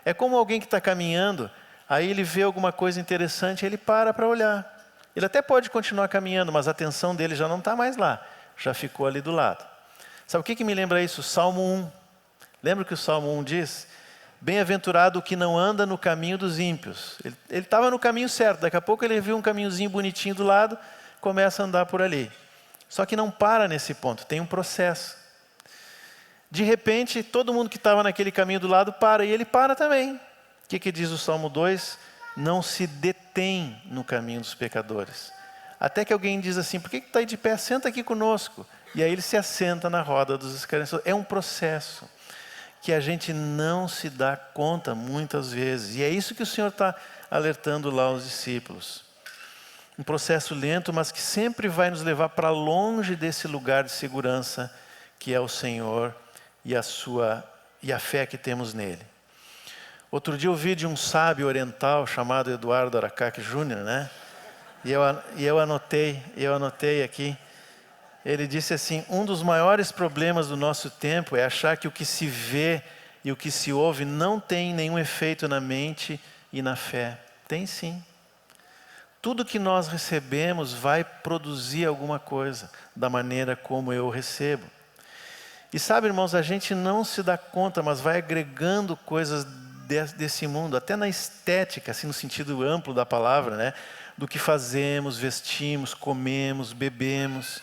É como alguém que está caminhando, aí ele vê alguma coisa interessante, ele para olhar. Ele até pode continuar caminhando, mas a atenção dele já não está mais lá, já ficou ali do lado. Sabe o que me lembra isso? Salmo 1. Lembra o que o Salmo 1 diz? Bem-aventurado o que não anda no caminho dos ímpios. Ele estava no caminho certo, daqui a pouco ele viu um caminhozinho bonitinho do lado, começa a andar por ali. Só que não para nesse ponto, tem um processo. De repente, todo mundo que estava naquele caminho do lado para, e ele para também. O que diz o Salmo 2? Não se detém no caminho dos pecadores. Até que alguém diz assim, por que está aí de pé? Senta aqui conosco. E aí ele se assenta na roda dos escarnecedores. É um processo que a gente não se dá conta muitas vezes. E é isso que o Senhor está alertando lá aos discípulos. Um processo lento, mas que sempre vai nos levar para longe desse lugar de segurança que é o Senhor e a fé que temos nele. Outro dia eu ouvi de um sábio oriental chamado Eduardo Aracaque Júnior, né? E eu anotei aqui. Ele disse assim, um dos maiores problemas do nosso tempo é achar que o que se vê e o que se ouve não tem nenhum efeito na mente e na fé. Tem sim. Tudo que nós recebemos vai produzir alguma coisa da maneira como eu recebo. E sabe, irmãos, a gente não se dá conta, mas vai agregando coisas desse mundo, até na estética, assim no sentido amplo da palavra, né? Do que fazemos, vestimos, comemos, bebemos.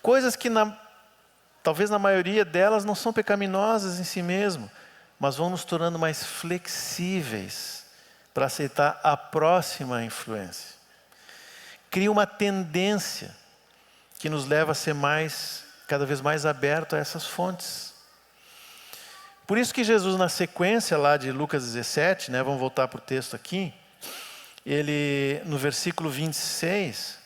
Coisas que talvez na maioria delas não são pecaminosas em si mesmo, mas vão nos tornando mais flexíveis para aceitar a próxima influência. Cria uma tendência que nos leva a ser cada vez mais aberto a essas fontes. Por isso que Jesus, na sequência lá de Lucas 17, né, vamos voltar para o texto aqui, ele, no versículo 26,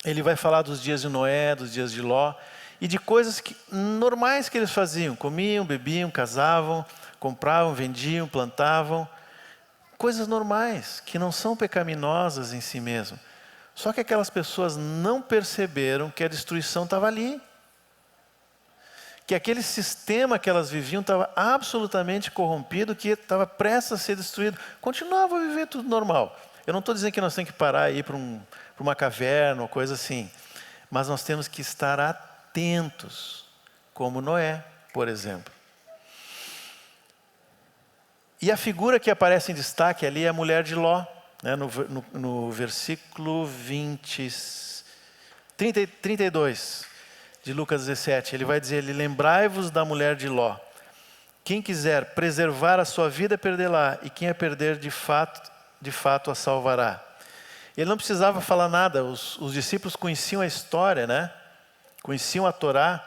ele vai falar dos dias de Noé, dos dias de Ló, e de coisas normais que eles faziam. Comiam, bebiam, casavam, compravam, vendiam, plantavam. Coisas normais, que não são pecaminosas em si mesmo. Só que aquelas pessoas não perceberam que a destruição estava ali. Que aquele sistema que elas viviam estava absolutamente corrompido, que estava prestes a ser destruído. Continuava a viver tudo normal. Eu não estou dizendo que nós temos que parar e ir para uma caverna ou coisa assim. Mas nós temos que estar atentos, como Noé, por exemplo. E a figura que aparece em destaque ali é a mulher de Ló, né, no versículo 32 de Lucas 17. Ele vai dizer, lembrai-vos da mulher de Ló. Quem quiser preservar a sua vida, perdê-la, e quem a perder, de fato a salvará. Ele não precisava falar nada, os discípulos conheciam a história, né? Conheciam a Torá.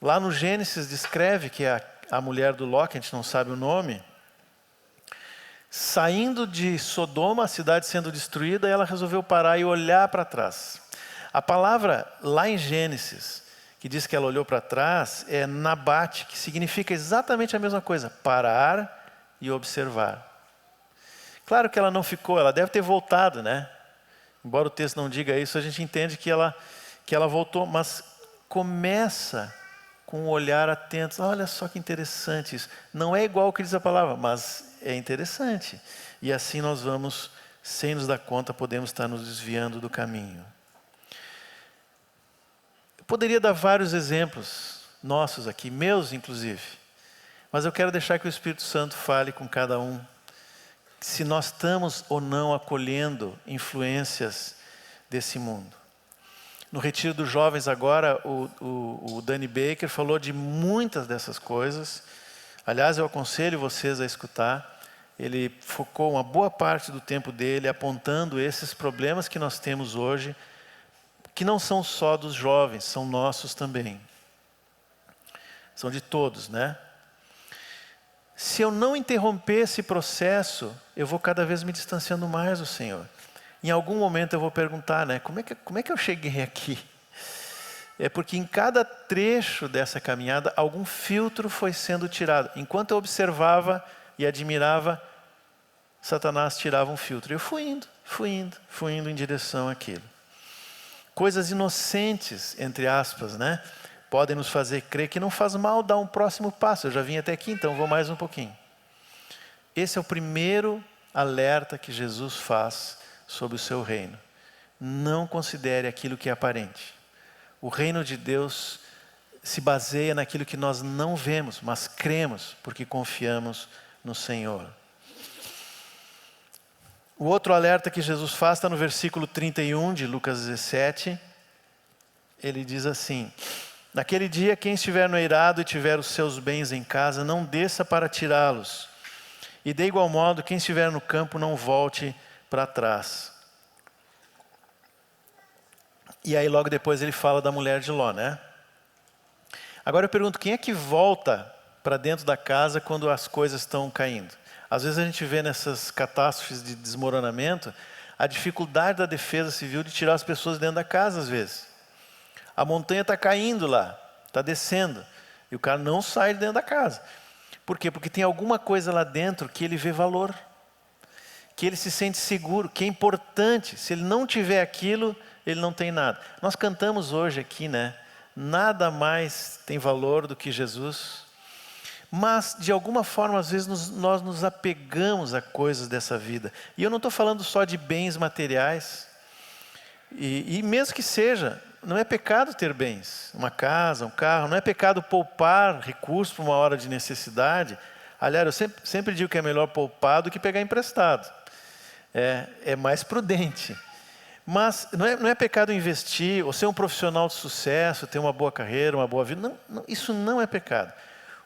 Lá no Gênesis descreve que a mulher do Ló, que a gente não sabe o nome, saindo de Sodoma, a cidade sendo destruída, ela resolveu parar e olhar para trás. A palavra lá em Gênesis, que diz que ela olhou para trás, é nabate, que significa exatamente a mesma coisa, parar e observar. Claro que ela não ficou, ela deve ter voltado, né? Embora o texto não diga isso, a gente entende que ela voltou, mas começa com um olhar atento. Olha só que interessante isso. Não é igual o que diz a palavra, mas é interessante. E assim nós vamos, sem nos dar conta, podemos estar nos desviando do caminho. Eu poderia dar vários exemplos nossos aqui, meus inclusive, mas eu quero deixar que o Espírito Santo fale com cada um, se nós estamos ou não acolhendo influências desse mundo. No retiro dos jovens agora, o Danny Baker falou de muitas dessas coisas. Aliás, eu aconselho vocês a escutar. Ele focou uma boa parte do tempo dele apontando esses problemas que nós temos hoje, que não são só dos jovens, são nossos também. São de todos, né? Se eu não interromper esse processo, eu vou cada vez me distanciando mais do Senhor. Em algum momento eu vou perguntar, né? Como é que eu cheguei aqui? É porque em cada trecho dessa caminhada, algum filtro foi sendo tirado. Enquanto eu observava e admirava, Satanás tirava um filtro. Eu fui indo em direção àquilo. Coisas inocentes, entre aspas, né? Podem nos fazer crer que não faz mal dar um próximo passo. Eu já vim até aqui, então vou mais um pouquinho. Esse é o primeiro alerta que Jesus faz sobre o seu reino. Não considere aquilo que é aparente. O reino de Deus se baseia naquilo que nós não vemos, mas cremos, porque confiamos no Senhor. O outro alerta que Jesus faz está no versículo 31 de Lucas 17. Ele diz assim: naquele dia, quem estiver no eirado e tiver os seus bens em casa, não desça para tirá-los. E de igual modo, quem estiver no campo, não volte para trás. E aí logo depois ele fala da mulher de Ló, né? Agora eu pergunto, quem é que volta para dentro da casa quando as coisas estão caindo? Às vezes a gente vê nessas catástrofes de desmoronamento a dificuldade da defesa civil de tirar as pessoas dentro da casa às vezes. A montanha está caindo lá, está descendo, e o cara não sai de dentro da casa. Por quê? Porque tem alguma coisa lá dentro que ele vê valor, que ele se sente seguro, que é importante. Se ele não tiver aquilo, ele não tem nada. Nós cantamos hoje aqui, né? Nada mais tem valor do que Jesus. Mas, de alguma forma, às vezes nós nos apegamos a coisas dessa vida. E eu não estou falando só de bens materiais. E mesmo que seja, não é pecado ter bens. Uma casa, um carro. Não é pecado poupar recursos para uma hora de necessidade. Aliás, eu sempre digo que é melhor poupar do que pegar emprestado. É mais prudente. Mas não é pecado investir, ou ser um profissional de sucesso, ter uma boa carreira, uma boa vida. Não, isso não é pecado.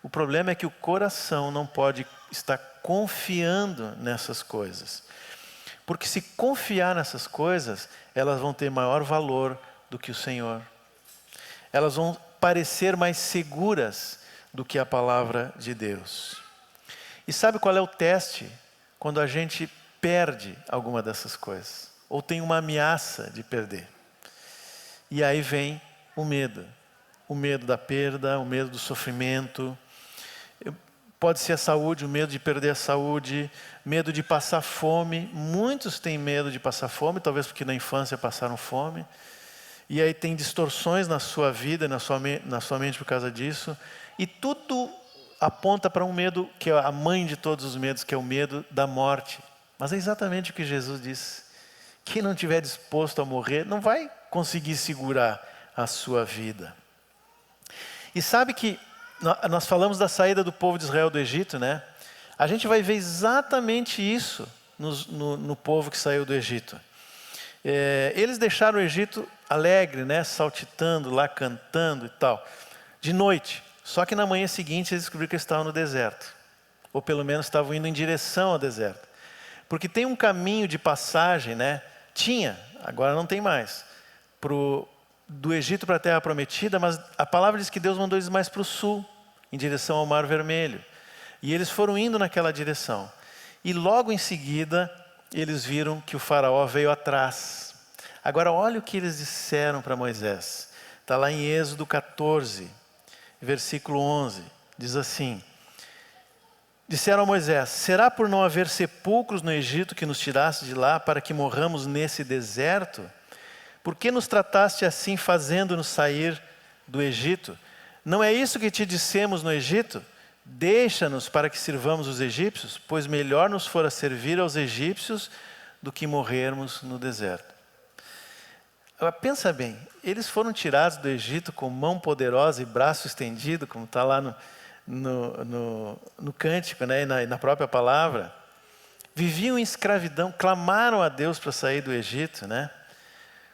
O problema é que o coração não pode estar confiando nessas coisas. Porque se confiar nessas coisas, elas vão ter maior valor do que o Senhor. Elas vão parecer mais seguras do que a palavra de Deus. E sabe qual é o teste? Quando a gente perde alguma dessas coisas. Ou tem uma ameaça de perder. E aí vem o medo. O medo da perda, o medo do sofrimento. Pode ser a saúde, o medo de perder a saúde, medo de passar fome. Muitos têm medo de passar fome, talvez porque na infância passaram fome. E aí tem distorções na sua vida, na sua mente por causa disso. E tudo aponta para um medo que é a mãe de todos os medos, que é o medo da morte. Mas é exatamente o que Jesus disse. Quem não estiver disposto a morrer, não vai conseguir segurar a sua vida. E sabe que nós falamos da saída do povo de Israel do Egito, né? A gente vai ver exatamente isso no povo que saiu do Egito. Eles deixaram o Egito alegre, né? Saltitando lá, cantando e tal, de noite. Só que na manhã seguinte eles descobriram que eles estavam no deserto. Ou pelo menos estavam indo em direção ao deserto. Porque tem um caminho de passagem, né? Tinha, agora não tem mais. Do Egito para a Terra Prometida, mas a palavra diz que Deus mandou eles mais para o sul, em direção ao Mar Vermelho. E eles foram indo naquela direção. E logo em seguida, eles viram que o faraó veio atrás. Agora olha o que eles disseram para Moisés. Está lá em Êxodo 14, versículo 11. Diz assim: disseram a Moisés: será por não haver sepulcros no Egito que nos tiraste de lá para que morramos nesse deserto? Por que nos trataste assim, fazendo-nos sair do Egito? Não é isso que te dissemos no Egito? Deixa-nos para que sirvamos os egípcios, pois melhor nos fora servir aos egípcios do que morrermos no deserto. Agora, pensa bem, eles foram tirados do Egito com mão poderosa e braço estendido, como está lá no cântico, né, e na própria palavra. Viviam em escravidão, clamaram a Deus para sair do Egito, né?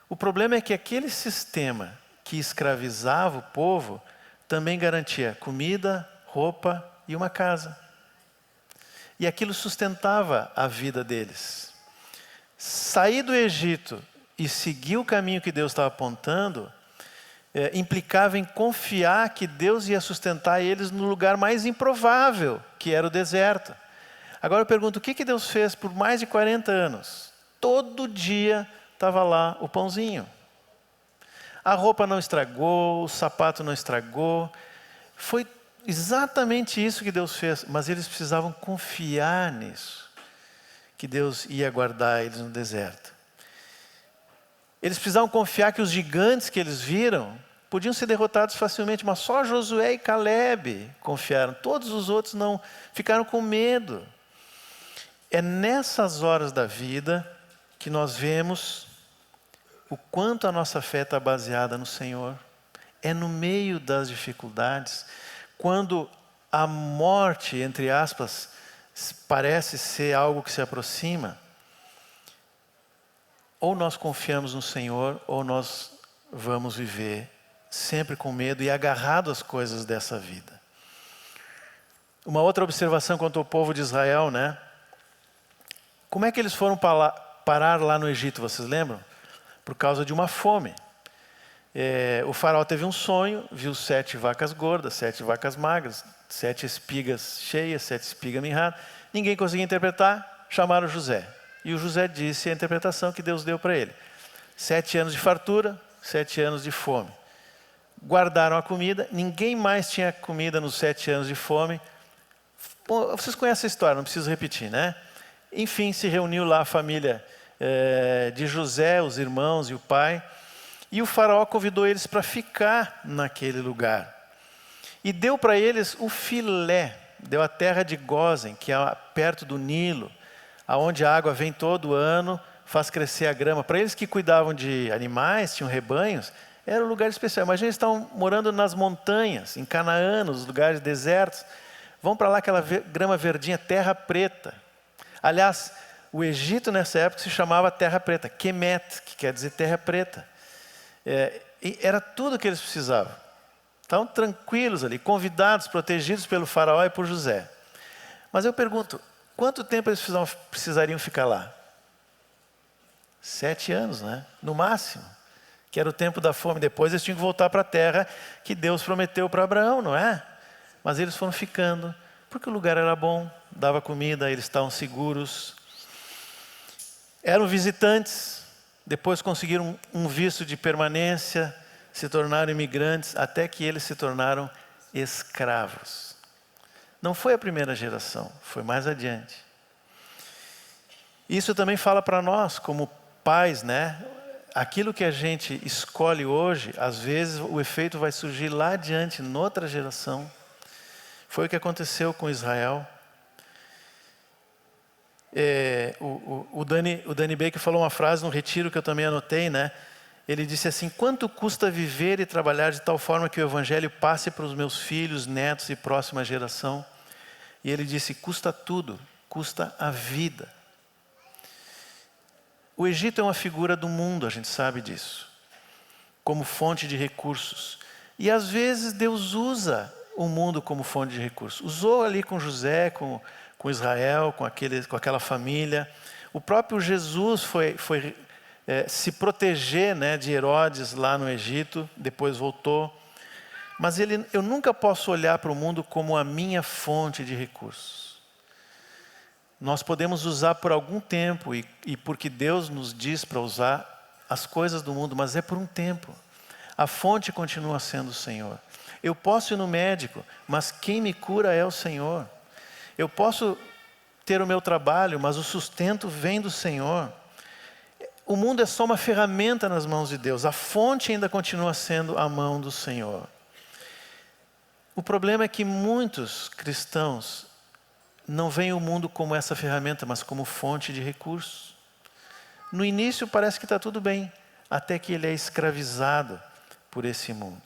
O problema é que aquele sistema que escravizava o povo também garantia comida, roupa e uma casa. E aquilo sustentava a vida deles. Sair do Egito e seguir o caminho que Deus estava apontando implicava em confiar que Deus ia sustentar eles no lugar mais improvável, que era o deserto. Agora eu pergunto, o que Deus fez por mais de 40 anos? Todo dia estava lá o pãozinho. A roupa não estragou, o sapato não estragou. Foi exatamente isso que Deus fez, mas eles precisavam confiar nisso, que Deus ia guardar eles no deserto. Eles precisavam confiar que os gigantes que eles viram podiam ser derrotados facilmente, mas só Josué e Caleb confiaram. Todos os outros não, ficaram com medo. É nessas horas da vida que nós vemos o quanto a nossa fé está baseada no Senhor. É no meio das dificuldades, quando a morte, entre aspas, parece ser algo que se aproxima, ou nós confiamos no Senhor, ou nós vamos viver sempre com medo e agarrado às coisas dessa vida. Uma outra observação quanto ao povo de Israel, né? Como é que eles foram parar lá no Egito, vocês lembram? Por causa de uma fome. O faraó teve um sonho, viu 7 vacas gordas, 7 vacas magras, 7 espigas cheias, 7 espigas mirradas. Ninguém conseguia interpretar, chamaram José. E o José disse a interpretação que Deus deu para ele. 7 anos de fartura, 7 anos de fome. Guardaram a comida, ninguém mais tinha comida nos 7 anos de fome. Bom, vocês conhecem a história, não preciso repetir, né? Enfim, se reuniu lá a família de José, os irmãos e o pai. E o faraó convidou eles para ficar naquele lugar. E deu para eles o filé. deu a terra de Gósen, que é perto do Nilo, aonde a água vem todo ano, faz crescer a grama. Para eles que cuidavam de animais, tinham rebanhos, era um lugar especial. Imagina, eles estavam morando nas montanhas, em Canaã, nos lugares desertos. Vão para lá, aquela grama verdinha, terra preta. Aliás, o Egito nessa época se chamava Terra Preta, Kemet, que quer dizer terra preta. E era tudo o que eles precisavam. Estavam tranquilos ali, convidados, protegidos pelo faraó e por José. Mas eu pergunto, quanto tempo eles precisariam ficar lá? 7 anos, né? No máximo. Que era o tempo da fome. Depois eles tinham que voltar para a terra que Deus prometeu para Abraão, não é? Mas eles foram ficando, porque o lugar era bom, dava comida, eles estavam seguros. Eram visitantes, depois conseguiram um visto de permanência, se tornaram imigrantes, até que eles se tornaram escravos. Não foi a primeira geração, foi mais adiante. Isso também fala para nós, como pais, né? Aquilo que a gente escolhe hoje, às vezes o efeito vai surgir lá adiante, noutra geração. Foi o que aconteceu com Israel. O Danny Baker falou uma frase no retiro que eu também anotei, né? Ele disse assim: quanto custa viver e trabalhar de tal forma que o Evangelho passe para os meus filhos, netos e próxima geração? E ele disse: custa tudo, custa a vida. O Egito é uma figura do mundo, a gente sabe disso, como fonte de recursos. E às vezes Deus usa o mundo como fonte de recursos. Usou ali com José, com Israel, com aquela família. O próprio Jesus foi se proteger, né, de Herodes lá no Egito, depois voltou. Mas eu nunca posso olhar para o mundo como a minha fonte de recursos. Nós podemos usar por algum tempo, e porque Deus nos diz para usar as coisas do mundo, mas é por um tempo. A fonte continua sendo o Senhor. Eu posso ir no médico, mas quem me cura é o Senhor. Eu posso ter o meu trabalho, mas o sustento vem do Senhor. O mundo é só uma ferramenta nas mãos de Deus. A fonte ainda continua sendo a mão do Senhor. O problema é que muitos cristãos não veem o mundo como essa ferramenta, mas como fonte de recursos. No início parece que está tudo bem, até que ele é escravizado por esse mundo.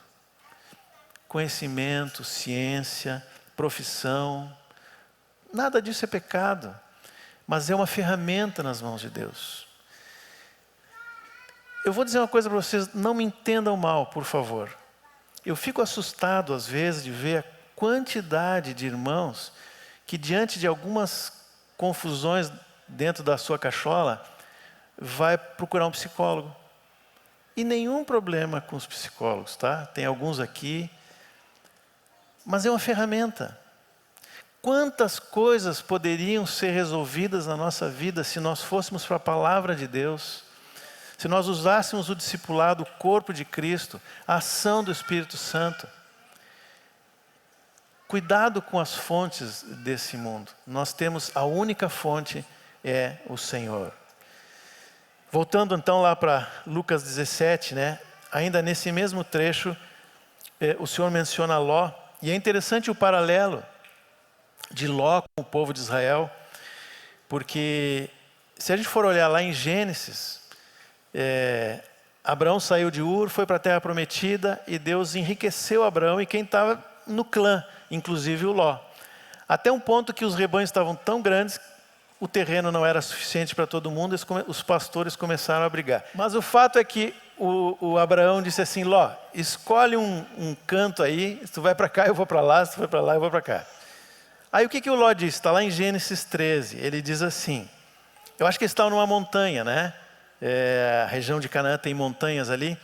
Conhecimento, ciência, profissão, nada disso é pecado, mas é uma ferramenta nas mãos de Deus. Eu vou dizer uma coisa para vocês, não me entendam mal, por favor. Eu fico assustado às vezes de ver a quantidade de irmãos que diante de algumas confusões dentro da sua cachola, vai procurar um psicólogo. E nenhum problema com os psicólogos, tá? Tem alguns aqui, mas é uma ferramenta. Quantas coisas poderiam ser resolvidas na nossa vida se nós fôssemos para a palavra de Deus, se nós usássemos o discipulado, o corpo de Cristo, a ação do Espírito Santo. Cuidado com as fontes desse mundo. Nós temos a única fonte, é o Senhor. Voltando então lá para Lucas 17, né? Ainda nesse mesmo trecho, o Senhor menciona Ló. E é interessante o paralelo de Ló com o povo de Israel, porque se a gente for olhar lá em Gênesis, Abraão saiu de Ur, foi para a terra prometida e Deus enriqueceu Abraão e quem estava no clã, inclusive o Ló. Até um ponto que os rebanhos estavam tão grandes, o terreno não era suficiente para todo mundo, os pastores começaram a brigar. Mas o fato é que o Abraão disse assim: Ló, escolhe um canto aí, se tu vai para cá eu vou para lá, se tu vai para lá eu vou para cá. Aí o que o Ló disse? Está lá em Gênesis 13, ele diz assim, eu acho que eles estavam numa montanha, né? A região de Canaã tem montanhas ali.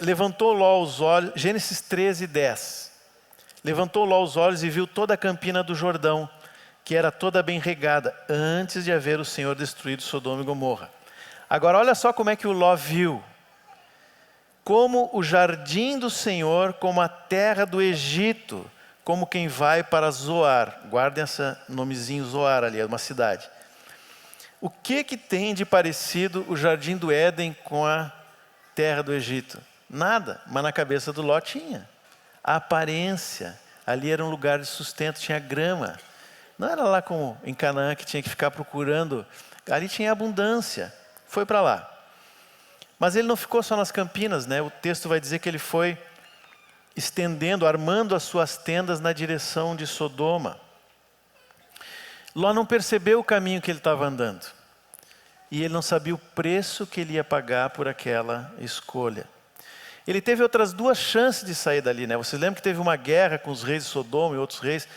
Levantou Ló os olhos, Gênesis 13, 10. Levantou Ló os olhos e viu toda a campina do Jordão, que era toda bem regada, antes de haver o Senhor destruído Sodoma e Gomorra. Agora olha só como é que o Ló viu. Como o jardim do Senhor, como a terra do Egito, como quem vai para Zoar. Guardem esse nomezinho Zoar ali, é uma cidade. O que tem de parecido o jardim do Éden com a terra do Egito? Nada, mas na cabeça do Ló tinha. A aparência, Ali era um lugar de sustento, tinha grama. Não era lá como em Canaã que tinha que ficar procurando. Ali tinha abundância. Foi para lá. Mas ele não ficou só nas campinas, né? O texto vai dizer que ele foi estendendo, armando as suas tendas na direção de Sodoma. Ló não percebeu o caminho que ele estava andando. E ele não sabia o preço que ele ia pagar por aquela escolha. Ele teve outras 2 chances de sair dali, né? Vocês lembram que teve uma guerra com os reis de Sodoma e outros reis,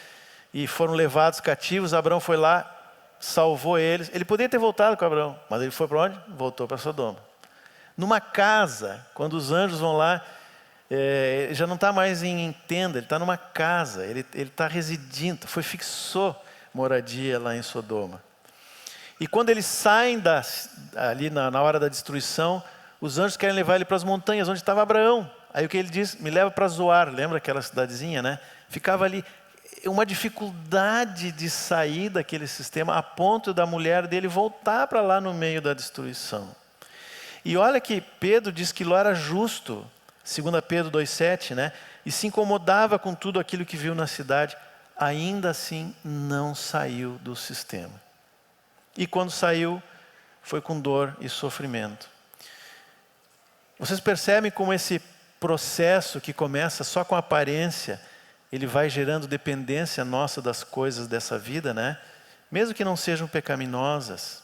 e foram levados cativos. Abraão foi lá, salvou eles. Ele poderia ter voltado com Abraão, mas ele foi para onde? Voltou para Sodoma. Numa casa, quando os anjos vão lá, já não está mais em tenda, ele está numa casa, ele está residindo, fixou moradia lá em Sodoma. E quando eles saem ali na hora da destruição, os anjos querem levar ele para as montanhas, onde estava Abraão. Aí o que ele diz? Me leva para Zoar, lembra aquela cidadezinha, né? Ficava ali, uma dificuldade de sair daquele sistema, a ponto da mulher dele voltar para lá no meio da destruição. E olha que Pedro diz que Ló era justo, 2 Pedro 2,7, né? E se incomodava com tudo aquilo que viu na cidade, ainda assim não saiu do sistema. E quando saiu, foi com dor e sofrimento. Vocês percebem como esse processo que começa só com a aparência, ele vai gerando dependência nossa das coisas dessa vida, né? Mesmo que não sejam pecaminosas,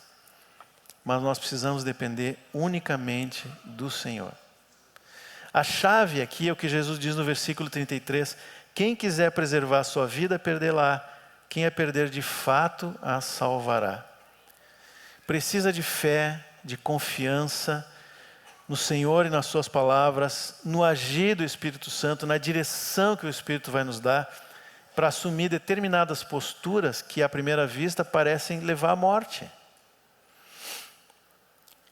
mas nós precisamos depender unicamente do Senhor. A chave aqui é o que Jesus diz no versículo 33, quem quiser preservar a sua vida, perdê-la. Quem a perder de fato, a salvará. Precisa de fé, de confiança no Senhor e nas suas palavras, no agir do Espírito Santo, na direção que o Espírito vai nos dar, para assumir determinadas posturas que à primeira vista parecem levar à morte.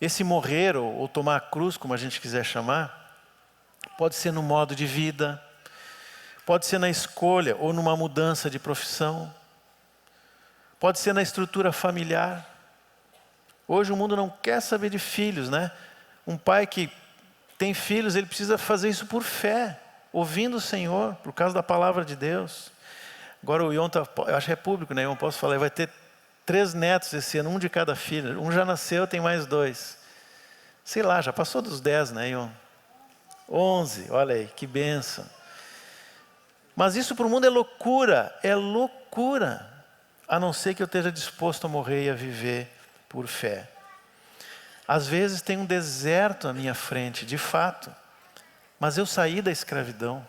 Esse morrer, ou tomar a cruz, como a gente quiser chamar, pode ser no modo de vida, pode ser na escolha ou numa mudança de profissão, pode ser na estrutura familiar. Hoje o mundo não quer saber de filhos, né? Um pai que tem filhos, ele precisa fazer isso por fé, ouvindo o Senhor, por causa da palavra de Deus. Agora o Ion, eu acho que é público, né? Eu posso falar, ele vai ter 3 netos esse ano, um de cada filho. Um já nasceu, tem mais 2. Sei lá, já passou dos 10, né, Ion? 11, olha aí, que bênção. Mas isso para o mundo é loucura, a não ser que eu esteja disposto a morrer e a viver por fé. Às vezes tem um deserto à minha frente, de fato, mas eu saí da escravidão.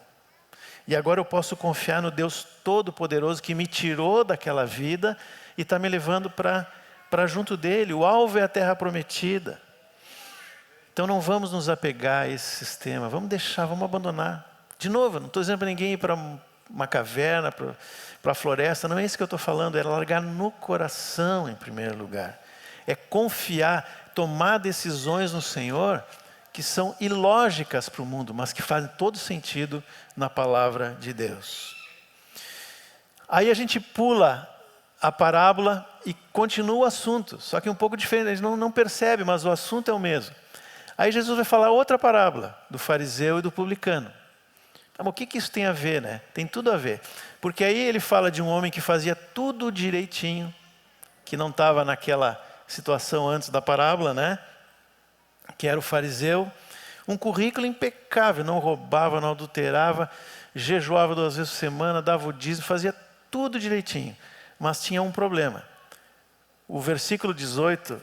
E agora eu posso confiar no Deus Todo-Poderoso que me tirou daquela vida e está me levando para junto dele. O alvo é a terra prometida. Então não vamos nos apegar a esse sistema, vamos abandonar. De novo, não estou dizendo para ninguém ir para uma caverna, para a floresta, não é isso que eu estou falando, é largar no coração em primeiro lugar. É confiar, tomar decisões no Senhor que são ilógicas para o mundo, mas que fazem todo sentido na palavra de Deus. Aí a gente pula a parábola e continua o assunto, só que um pouco diferente, a gente não percebe, mas o assunto é o mesmo. Aí Jesus vai falar outra parábola, do fariseu e do publicano. Mas o que isso tem a ver, né? Tem tudo a ver. Porque aí ele fala de um homem que fazia tudo direitinho, que não estava naquela situação antes da parábola, né? Que era o fariseu, um currículo impecável, não roubava, não adulterava, jejuava 2 vezes por semana, dava o dízimo, fazia tudo direitinho, mas tinha um problema. O versículo 18,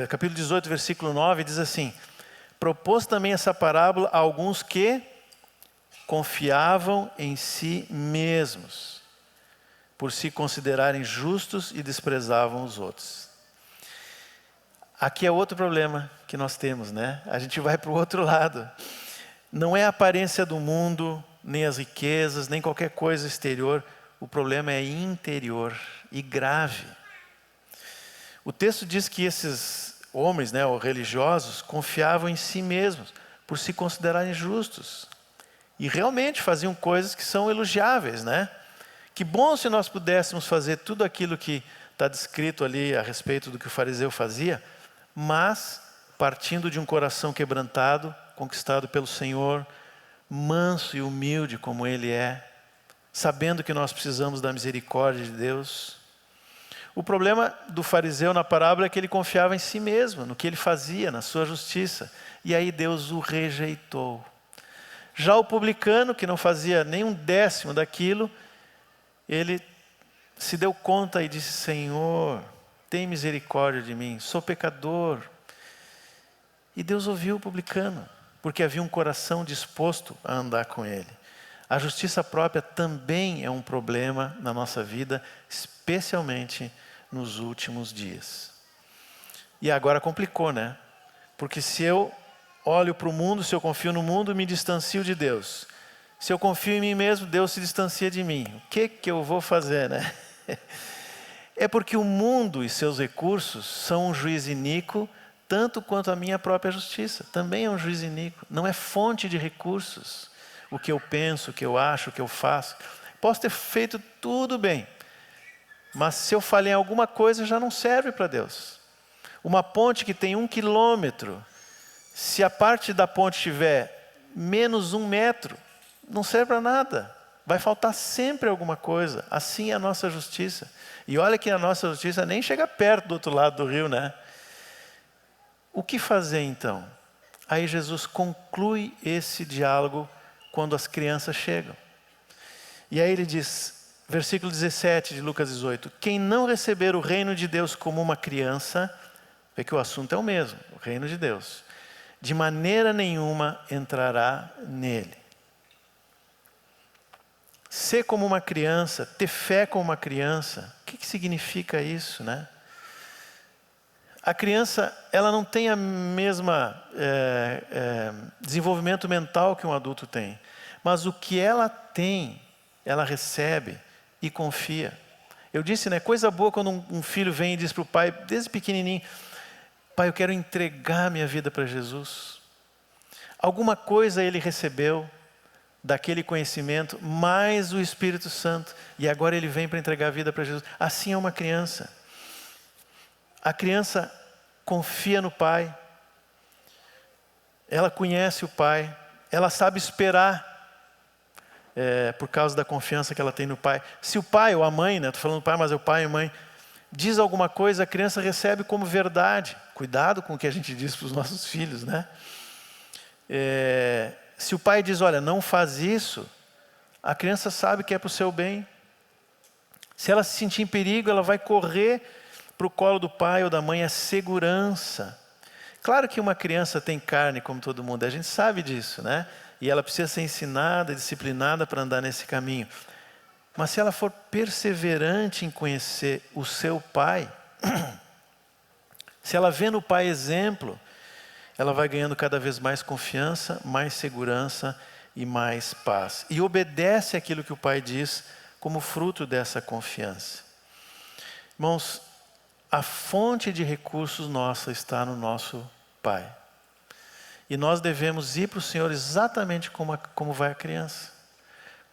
capítulo 18, versículo 9, diz assim, propôs também essa parábola a alguns que confiavam em si mesmos, por se considerarem justos e desprezavam os outros. Aqui é outro problema que nós temos, né? A gente vai para o outro lado. Não é a aparência do mundo, nem as riquezas, nem qualquer coisa exterior. O problema é interior e grave. O texto diz que esses homens, né, ou religiosos, confiavam em si mesmos, por se considerarem justos. E realmente faziam coisas que são elogiáveis, né? Que bom se nós pudéssemos fazer tudo aquilo que está descrito ali a respeito do que o fariseu fazia, mas partindo de um coração quebrantado, conquistado pelo Senhor, manso e humilde como ele é, sabendo que nós precisamos da misericórdia de Deus. O problema do fariseu na parábola é que ele confiava em si mesmo, no que ele fazia, na sua justiça. E aí Deus o rejeitou. Já o publicano, que não fazia nem um décimo daquilo, ele se deu conta e disse: Senhor, tem misericórdia de mim, sou pecador. E Deus ouviu o publicano, porque havia um coração disposto a andar com ele. A justiça própria também é um problema na nossa vida, especialmente nos últimos dias. E agora complicou, né? Porque se eu olho para o mundo, se eu confio no mundo, me distancio de Deus. Se eu confio em mim mesmo, Deus se distancia de mim. O que eu vou fazer, né? É porque o mundo e seus recursos são um juiz iníquo, tanto quanto a minha própria justiça. Também é um juiz iníquo. Não é fonte de recursos. O que eu penso, o que eu acho, o que eu faço. Posso ter feito tudo bem, mas se eu falhei em alguma coisa, já não serve para Deus. Uma ponte que tem 1 quilômetro, se a parte da ponte tiver menos 1 metro, não serve para nada. Vai faltar sempre alguma coisa. Assim é a nossa justiça. E olha que a nossa justiça nem chega perto do outro lado do rio, né? O que fazer então? Aí Jesus conclui esse diálogo quando as crianças chegam. E aí ele diz, versículo 17 de Lucas 18, quem não receber o reino de Deus como uma criança, vê que o assunto é o mesmo, o reino de Deus, de maneira nenhuma entrará nele. Ser como uma criança, ter fé como uma criança, o que significa isso, né? A criança, ela não tem a mesma desenvolvimento mental que um adulto tem. Mas o que ela tem, ela recebe e confia. Eu disse, né? Coisa boa quando um filho vem e diz para o pai, desde pequenininho, pai, eu quero entregar minha vida para Jesus. Alguma coisa ele recebeu daquele conhecimento, mais o Espírito Santo. E agora ele vem para entregar a vida para Jesus. Assim é uma criança. A criança confia no pai, ela conhece o pai, ela sabe esperar, por causa da confiança que ela tem no pai. Se o pai ou a mãe, né, estou falando pai, mas é o pai e a mãe, diz alguma coisa, a criança recebe como verdade. Cuidado com o que a gente diz para os nossos filhos, né? Se o pai diz, olha, não faz isso, a criança sabe que é para o seu bem. Se ela se sentir em perigo, ela vai correr para o colo do pai ou da mãe, é segurança. Claro que uma criança tem carne como todo mundo, a gente sabe disso, né? E ela precisa ser ensinada, disciplinada para andar nesse caminho. Mas se ela for perseverante em conhecer o seu pai, se ela vê no pai exemplo, ela vai ganhando cada vez mais confiança, mais segurança e mais paz. E obedece aquilo que o pai diz como fruto dessa confiança. Irmãos, a fonte de recursos nossa está no nosso Pai. E nós devemos ir para o Senhor exatamente como vai a criança.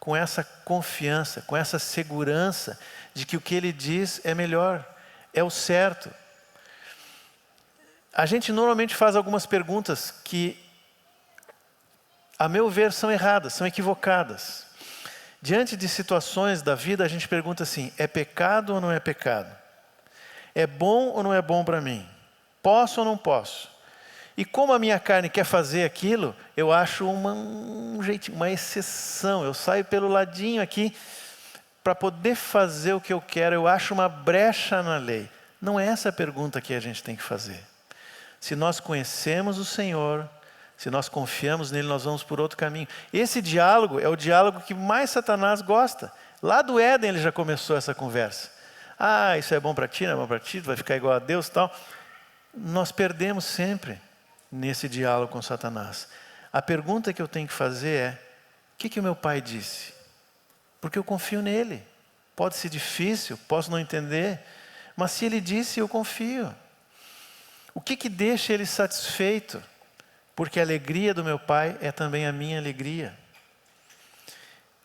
Com essa confiança, com essa segurança de que o que Ele diz é melhor, é o certo. A gente normalmente faz algumas perguntas que, a meu ver, são erradas, são equivocadas. Diante de situações da vida, a gente pergunta assim, é pecado ou não é pecado? É bom ou não é bom para mim? Posso ou não posso? E como a minha carne quer fazer aquilo, eu acho um jeitinho, uma exceção. Eu saio pelo ladinho aqui para poder fazer o que eu quero. Eu acho uma brecha na lei. Não é essa a pergunta que a gente tem que fazer. Se nós conhecemos o Senhor, se nós confiamos nele, nós vamos por outro caminho. Esse diálogo é o diálogo que mais Satanás gosta. Lá do Éden ele já começou essa conversa. Ah, isso é bom para ti, não é bom para ti, tu vai ficar igual a Deus e tal. Nós perdemos sempre nesse diálogo com Satanás. A pergunta que eu tenho que fazer é, o que o meu pai disse? Porque eu confio nele. Pode ser difícil, posso não entender, mas se ele disse, eu confio. O que deixa ele satisfeito? Porque a alegria do meu pai é também a minha alegria.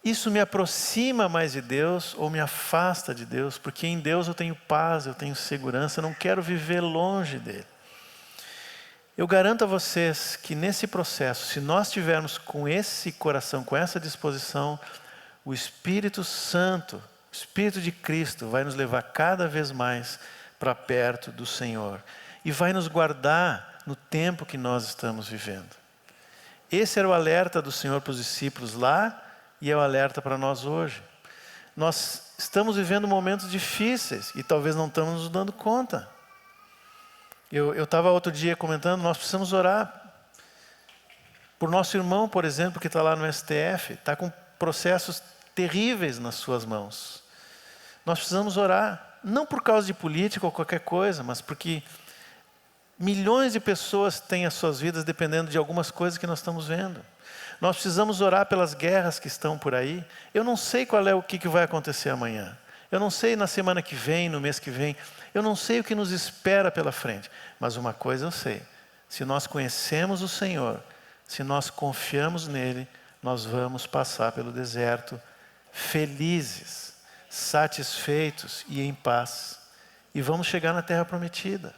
Isso me aproxima mais de Deus ou me afasta de Deus? Porque em Deus eu tenho paz, eu tenho segurança, eu não quero viver longe dele. Eu garanto a vocês que nesse processo, se nós tivermos com esse coração, com essa disposição, o Espírito Santo, o Espírito de Cristo vai nos levar cada vez mais para perto do Senhor e vai nos guardar no tempo que nós estamos vivendo. Esse era o alerta do Senhor para os discípulos lá e é o alerta para nós hoje. Nós estamos vivendo momentos difíceis e talvez não estamos nos dando conta. Eu estava outro dia comentando, nós precisamos orar por nosso irmão, por exemplo, que está lá no STF, está com processos terríveis nas suas mãos. Nós precisamos orar, não por causa de política ou qualquer coisa, mas porque milhões de pessoas têm as suas vidas dependendo de algumas coisas que nós estamos vendo. Nós precisamos orar pelas guerras que estão por aí. Eu não sei qual é o que vai acontecer amanhã. Eu não sei na semana que vem, no mês que vem. Eu não sei o que nos espera pela frente. Mas uma coisa eu sei. Se nós conhecemos o Senhor, se nós confiamos nele, nós vamos passar pelo deserto felizes, satisfeitos e em paz. E vamos chegar na terra prometida.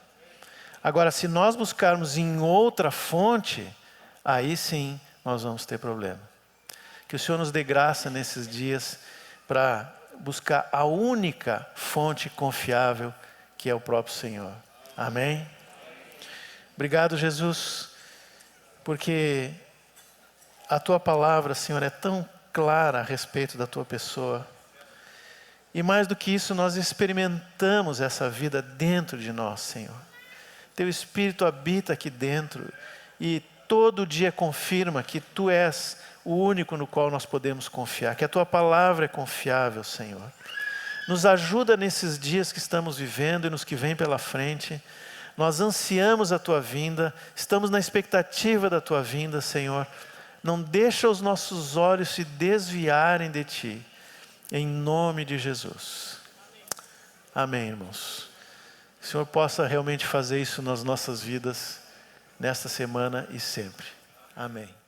Agora, se nós buscarmos em outra fonte, aí sim nós vamos ter problema. Que o Senhor nos dê graça nesses dias para buscar a única fonte confiável, que é o próprio Senhor. Amém? Obrigado, Jesus, porque a Tua palavra, Senhor, é tão clara a respeito da Tua pessoa. E mais do que isso, nós experimentamos essa vida dentro de nós, Senhor. Teu Espírito habita aqui dentro e todo dia confirma que Tu és o único no qual nós podemos confiar, que a Tua palavra é confiável, Senhor. Nos ajuda nesses dias que estamos vivendo e nos que vêm pela frente. Nós ansiamos a Tua vinda, estamos na expectativa da Tua vinda, Senhor. Não deixa os nossos olhos se desviarem de Ti, em nome de Jesus. Amém, irmãos. Que o Senhor possa realmente fazer isso nas nossas vidas, nesta semana e sempre. Amém.